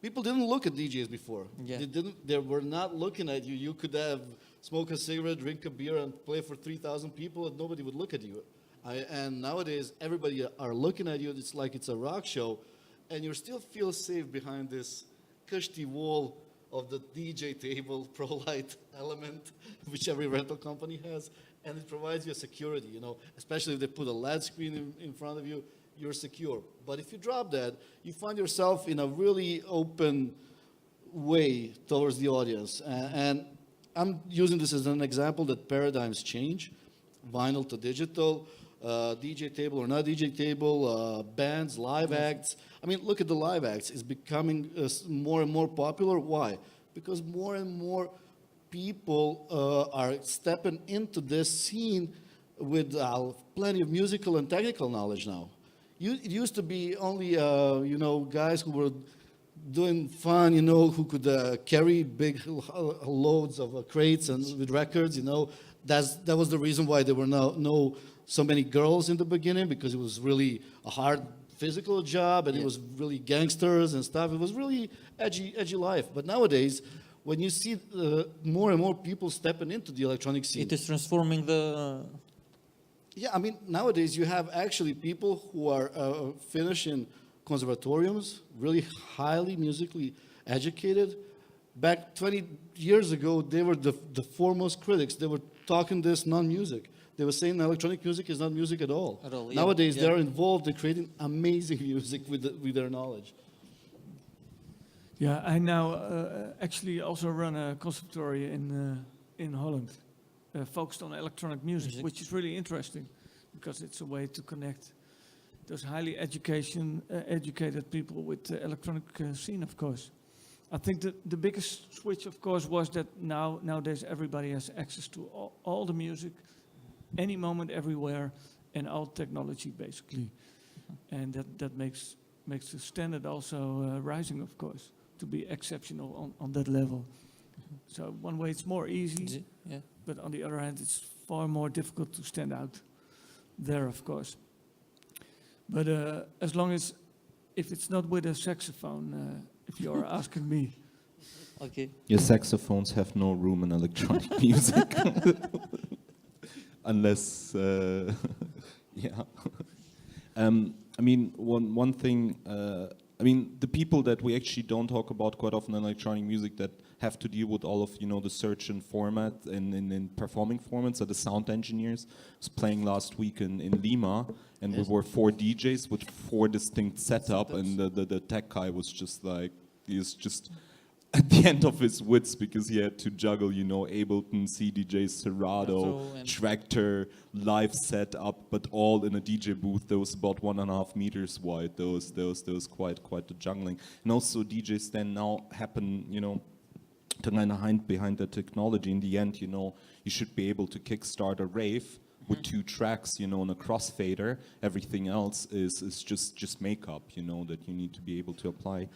People didn't look at DJs before. Yeah. They were not looking at you. You could have smoke a cigarette, drink a beer, and play for 3,000 people, and nobody would look at you. And nowadays, everybody are looking at you. It's like it's a rock show, and you still feel safe behind this cushy wall of the DJ table, ProLight element, which every rental company has, and it provides you a security. You know, especially if they put a LED screen in front of you, you're secure. But if you drop that, you find yourself in a really open way towards the audience. And I'm using this as an example that paradigms change, vinyl to digital, DJ table or not DJ table, bands, live acts. I mean, look at the live acts. It's becoming more and more popular. Why? Because more and more people are stepping into this scene with plenty of musical and technical knowledge now. It used to be only, you know, guys who were doing fun, you know, who could carry big loads of crates and with records, you know. That was the reason why there were no so many girls in the beginning, because it was really a hard physical job, and it was really gangsters and stuff. It was really edgy life. But nowadays, when you see more and more people stepping into the electronic scene, it is transforming the. yeah, I mean, nowadays you have actually people who are finishing conservatoriums, really highly musically educated. Back 20 years ago, they were the foremost critics. They were talking this non-music. They were saying electronic music is not music at all. At all, yeah. Nowadays, Yeah. they're involved in creating amazing music with their knowledge. Yeah, I now actually also run a conservatory in Holland, focused on electronic music, which is really interesting because it's a way to connect those highly educated people with the electronic scene, of course. I think the biggest switch, of course, was that nowadays everybody has access to all the music, any moment, everywhere, and all technology, basically. And that makes the standard also rising, of course, to be exceptional on that level. So one way it's more easy, Yeah. but on the other hand, it's far more difficult to stand out there, of course. But as long as, if it's not with a saxophone, if you're asking me. Okay. Your saxophones have no room in electronic music. Unless, yeah. I mean, one thing, I mean, the people that we actually don't talk about quite often in electronic music that have to deal with all of, you know, the search and format and in performing formats are the sound engineers. I was playing last week in Lima, and we were 4 DJs with 4 distinct setups, and the tech guy was just like, he's just at the end of his wits because he had to juggle, you know, Ableton, CDJ, Serato, So, and- Tractor, live setup, but all in a DJ booth that was about 1.5 meters wide. There was quite the jungling. And also DJs then now happen, you know, to line behind the technology. In the end, you know, you should be able to kickstart a rave with 2 tracks, you know, and a crossfader. Everything else is just makeup, you know, that you need to be able to apply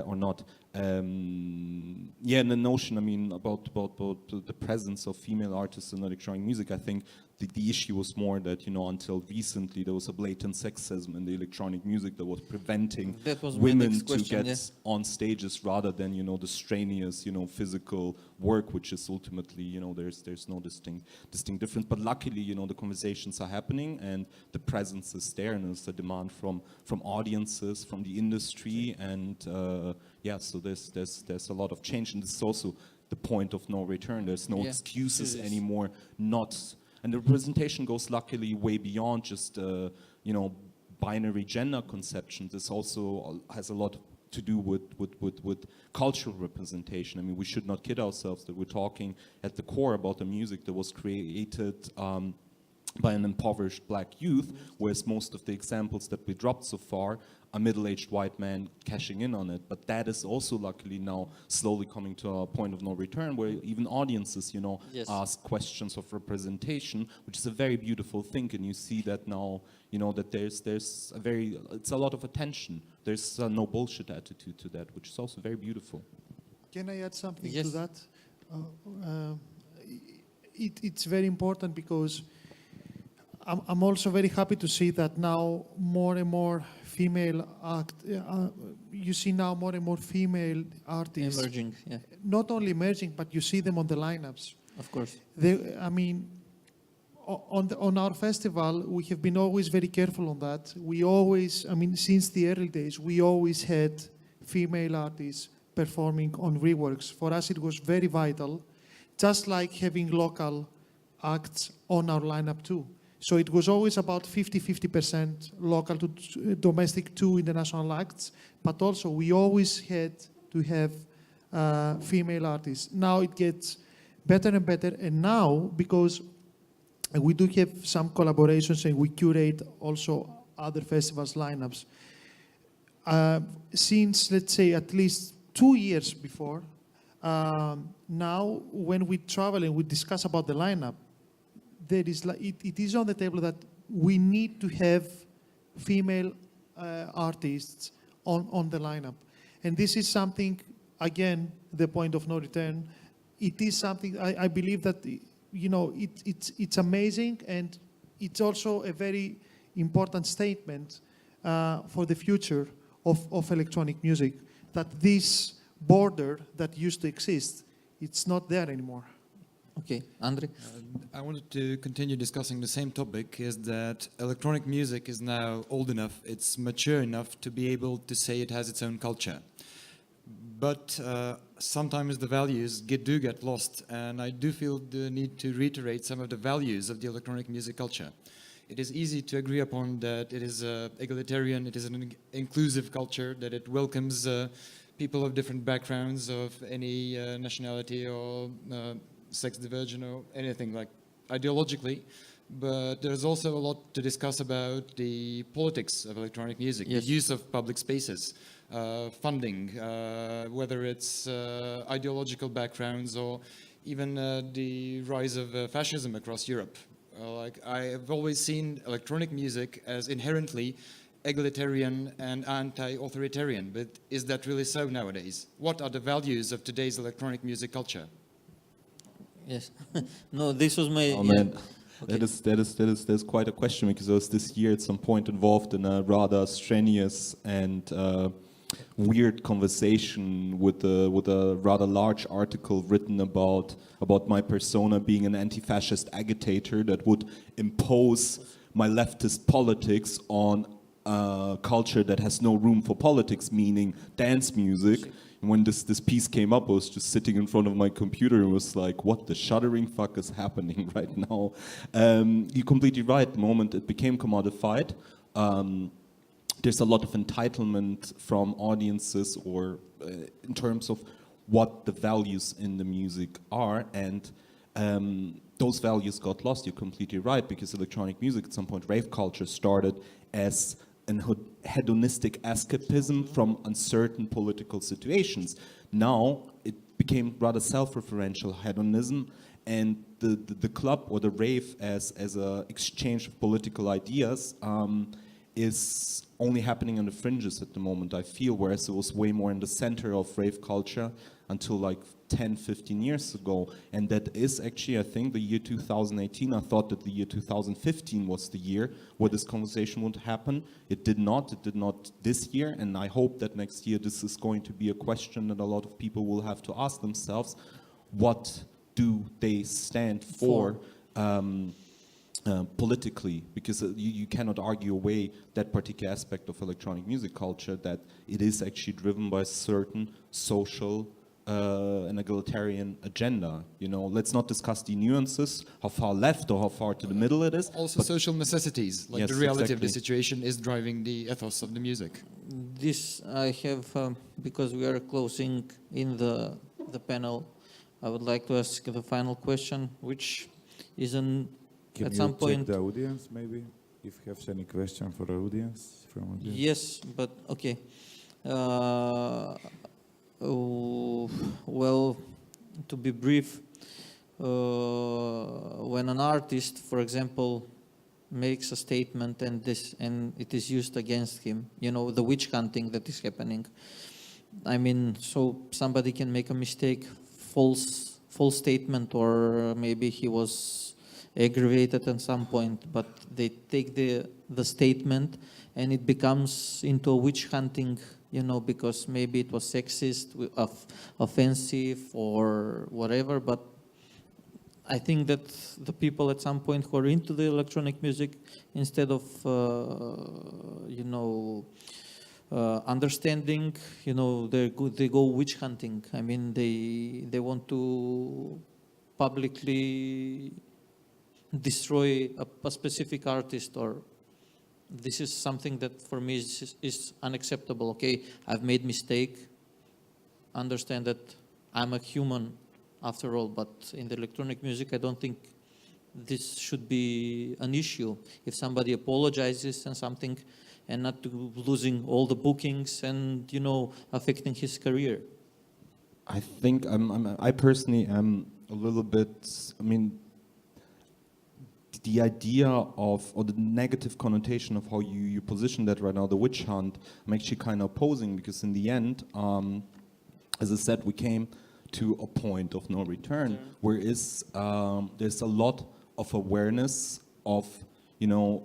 or not. Yeah, and the notion, I mean, about the presence of female artists in electronic music, I think the issue was more that, you know, until recently there was a blatant sexism in the electronic music that was preventing That was my women next to question, get yeah. on stages rather than, you know, the strenuous, you know, physical work, which is ultimately, you know, there's no distinct difference. But luckily, you know, the conversations are happening and the presence is there, and there's a demand from audiences, from the industry, and yeah, so there's a lot of change, and this is also the point of no return. There's no Yeah, excuses it is. anymore not. And the representation goes luckily way beyond just, you know, binary gender conceptions. This also has a lot to do with cultural representation. I mean, we should not kid ourselves that we're talking at the core about a music that was created by an impoverished black youth, whereas most of the examples that we dropped so far are middle-aged white men cashing in on it. But that is also luckily now slowly coming to a point of no return, where even audiences, you know, Yes. ask questions of representation, which is a very beautiful thing. And you see that now, you know, that there's it's a lot of attention. There's a no bullshit attitude to that, which is also very beautiful. Can I add something Yes. to that? It's very important because I'm also very happy to see that now more and more female you see now more and more female artists, Emerging, yeah, not only emerging, but you see them on the lineups. of course. I mean, on our festival, we have been always very careful on that. We always, I mean, since the early days, we always had female artists performing on reworks. For us, it was very vital, just like having local acts on our lineup too. So it was always about 50% local to domestic to international acts, but also we always had to have female artists. Now it gets better and better, and now, because we do have some collaborations and we curate also other festivals lineups, since, let's say, at least 2 years before, now when we travel and we discuss about the lineup, there is it is on the table that we need to have female artists on the lineup. And this is something, again, the point of no return. It is something I believe that, you know, it's amazing, and it's also a very important statement for the future of electronic music, that this border that used to exist, it's not there anymore. Okay, Andre? I wanted to continue discussing the same topic, is that electronic music is now old enough, it's mature enough to be able to say it has its own culture. But sometimes the values do get lost, and I do feel the need to reiterate some of the values of the electronic music culture. It is easy to agree upon that it is egalitarian, it is an inclusive culture, that it welcomes people of different backgrounds, of any nationality or sex diversion or anything like ideologically. But there's also a lot to discuss about the politics of electronic music, Yes. the use of public spaces, funding, whether it's ideological backgrounds or even the rise of fascism across Europe. Like, I have always seen electronic music as inherently egalitarian and anti-authoritarian, but is that really so nowadays? What are the values of today's electronic music culture? Yes. No, this was my... Oh yeah. man, Okay. that's quite a question, because I was this year at some point involved in a rather strenuous and weird conversation with a rather large article written about my persona being an anti-fascist agitator that would impose my leftist politics on a culture that has no room for politics, meaning dance music. And when this piece came up, I was just sitting in front of my computer and was like, what the shuddering fuck is happening right now? You're completely right. The moment it became commodified, there's a lot of entitlement from audiences, or in terms of what the values in the music are, and those values got lost. You're completely right, because electronic music at some point, rave culture, started as an hedonistic escapism from uncertain political situations. Now it became rather self-referential hedonism, and the club or the rave as an exchange of political ideas is only happening on the fringes at the moment, I feel, whereas it was way more in the center of rave culture until like 10, 15 years ago. And that is actually, I think, the year 2018. I thought that the year 2015 was the year where this conversation would happen. It did not this year, and I hope that next year this is going to be a question that a lot of people will have to ask themselves. What do they stand for? Politically, because you cannot argue away that particular aspect of electronic music culture, that it is actually driven by a certain social and egalitarian agenda. You know, let's not discuss the nuances, how far left or how far to the middle it is. Also social necessities, like Yes, the reality of the exactly. situation is driving the ethos of the music. This I have, because we are closing in the panel, I would like to ask the final question, which is Can at you some check point. the audience, maybe, if you have any question for the audience from audience? Yes, but okay. Well, to be brief, when an artist, for example, makes a statement and it is used against him, you know, the witch hunting that is happening. I mean, so somebody can make a mistake, false statement, or maybe he was aggravated at some point, but they take the statement and it becomes into a witch hunting, you know, because maybe it was sexist, offensive, or whatever. But I think that the people at some point who are into the electronic music, instead of understanding, you know, they go witch hunting. I mean, they want to publicly destroy a specific artist, or this is something that for me is unacceptable. Okay, I've made mistake. Understand that I'm a human after all, but in the electronic music, I don't think this should be an issue. If somebody apologizes and something, and not to losing all the bookings and, you know, affecting his career. I think I personally am a little bit, I mean, the idea of, or the negative connotation of how you position that right now, the witch hunt, I'm actually kind of opposing, because in the end, as I said, we came to a point of no return, where there's a lot of awareness of, you know,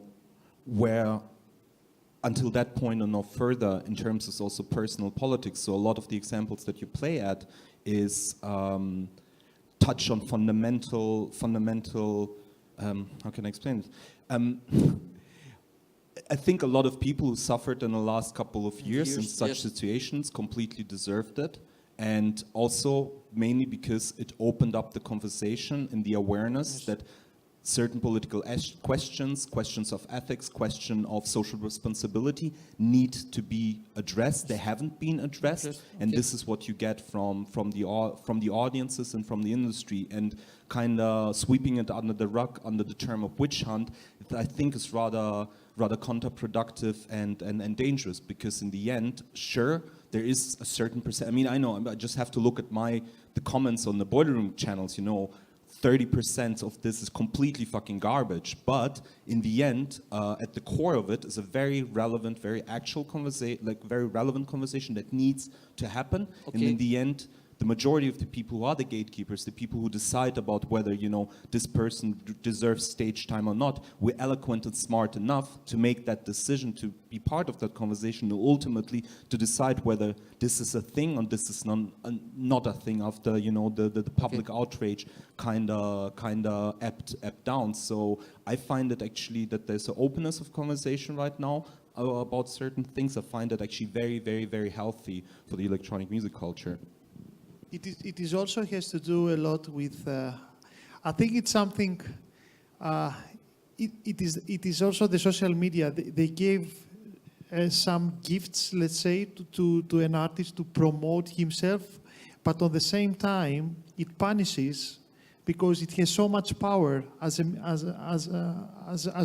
where until that point or no further in terms of also personal politics. So a lot of the examples that you play at is touch on fundamental how can I explain it? I think a lot of people who suffered in the last couple of years in such yes. situations completely deserved it. And also mainly because it opened up the conversation and the awareness that certain political questions of ethics, question of social responsibility need to be addressed. They haven't been addressed, and this is what you get from the audiences and from the industry, and kind of sweeping it under the rug under the term of witch hunt. I think is rather counterproductive and dangerous, because in the end, sure, there is a certain percent. I mean, I know, I just have to look at the comments on the Boiler Room channels, you know, 30% of this is completely fucking garbage. But in the end, at the core of it is a very relevant, very actual conversation, like very relevant conversation that needs to happen. Okay. And in the end, the majority of the people who are the gatekeepers, the people who decide about whether, you know, this person deserves stage time or not, we're eloquent and smart enough to make that decision, to be part of that conversation, and ultimately to decide whether this is a thing or this is not a thing after, you know, the public outrage kind of ebbed down. So I find that actually that there's an openness of conversation right now about certain things. I find that actually very, very, very healthy for the electronic music culture. It is also has to do a lot with, I think it's something, it is also the social media. They gave some gifts, let's say, to an artist to promote himself, but at the same time, it punishes because it has so much power as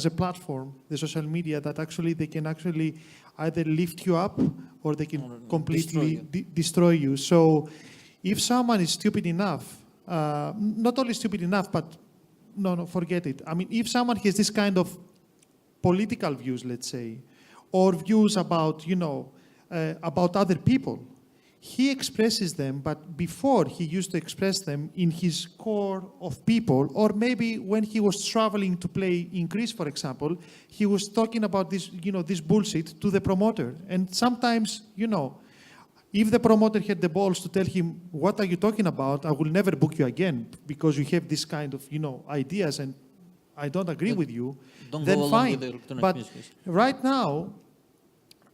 a platform, the social media, that actually they can actually either lift you up or they can Or completely destroy you. destroy you. So if someone is stupid enough, not only stupid enough, but no, forget it. I mean, if someone has this kind of political views, let's say, or views about, about other people, he expresses them, but before he used to express them in his core of people, or maybe when he was traveling to play in Greece, for example, he was talking about this, this bullshit to the promoter. And sometimes, if the promoter had the balls to tell him, what are you talking about? I will never book you again because you have this kind of, ideas and I don't agree But with you, Don't then go along fine. with the electronic But music. right now,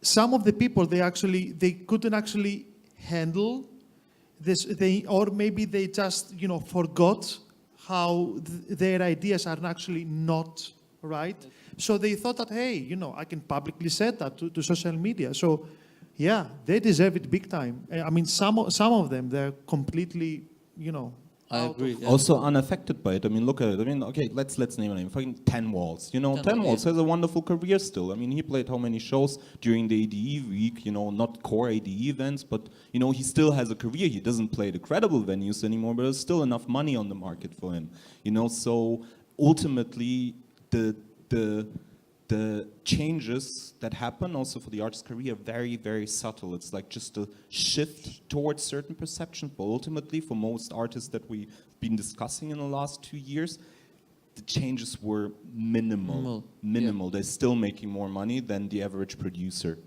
some of the people, they couldn't actually handle this, or maybe they just, forgot how their ideas are actually not right. So they thought that, hey, I can publicly say that to social media. So yeah, they deserve it big time. I mean, some of them, they're completely, I out of- agree. yeah. Also unaffected by it. I mean, look at it. I mean, okay, let's name a name. Fucking Ten Walls. Ten Ten Walls, Walls has a wonderful career still. I mean, he played how many shows during the ADE week? Not core ADE events, but he still has a career. He doesn't play the credible venues anymore, but there's still enough money on the market for him. So ultimately, the changes that happen also for the artist's career are very, very subtle. It's like just a shift towards certain perceptions, but ultimately for most artists that we've been discussing in the last 2 years, the changes were minimal. Minimal, They're still making more money than the average producer.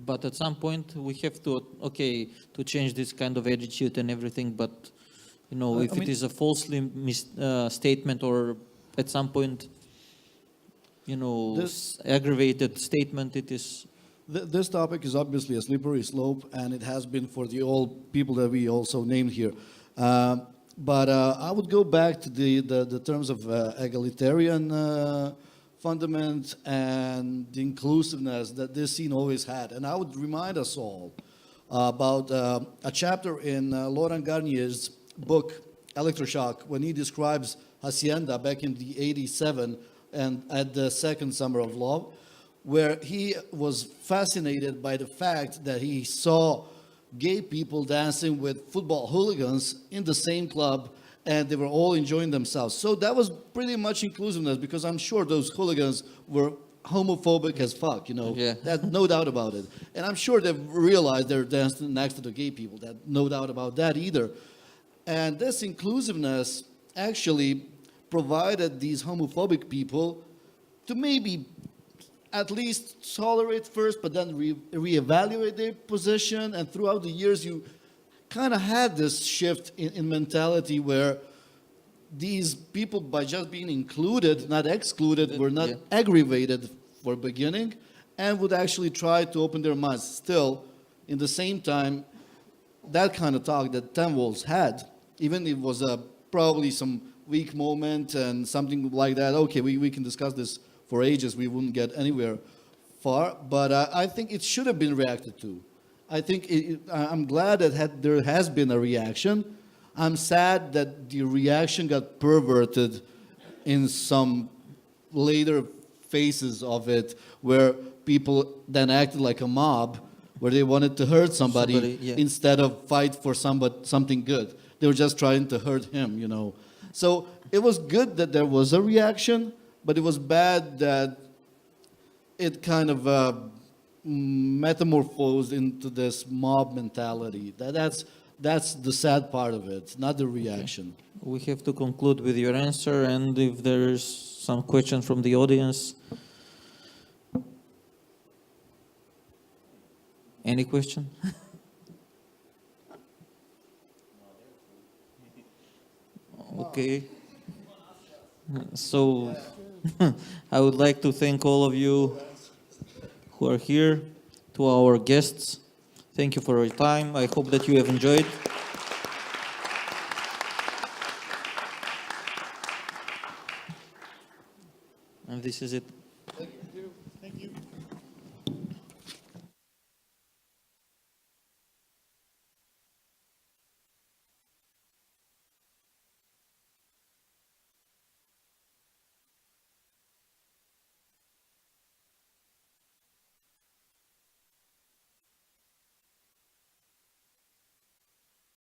But at some point we have to change this kind of attitude and everything. But if I it mean- is a falsely statement, or at some point, aggravated statement, it is. This topic is obviously a slippery slope, and it has been for the old people that we also named here. But I would go back to the terms of egalitarian fundament and the inclusiveness that this scene always had. And I would remind us all about a chapter in Laurent Garnier's book, Electroshock, when he describes Hacienda back in the 87 and at the second Summer of Love, where he was fascinated by the fact that he saw gay people dancing with football hooligans in the same club, and they were all enjoying themselves. So that was pretty much inclusiveness, because I'm sure those hooligans were homophobic as fuck, Yeah. That's no doubt about it. And I'm sure they've realized they're dancing next to the gay people. That no doubt about that either. And this inclusiveness actually provided these homophobic people to maybe at least tolerate first, but then reevaluate their position. And throughout the years, you kind of had this shift in mentality where these people, by just being included, not excluded, were not Yeah. aggravated for beginning, and would actually try to open their minds. Still, in the same time, that kind of talk that Ten Walls had, even if it was probably some weak moment and something like that, okay, we can discuss this for ages, we wouldn't get anywhere far, but I think it should have been reacted to. I think I'm glad that there has been a reaction. I'm sad that the reaction got perverted in some later phases of it, where people then acted like a mob, where they wanted to hurt somebody, Yeah. instead of fight for something good. They were just trying to hurt him, So it was good that there was a reaction, but it was bad that it kind of metamorphosed into this mob mentality. That's the sad part of it, not the reaction. We have to conclude with your answer, and if there's some question from the audience. Any question? Okay. So I would like to thank all of you who are here, to our guests. Thank you for your time. I hope that you have enjoyed. And this is it. Thank you.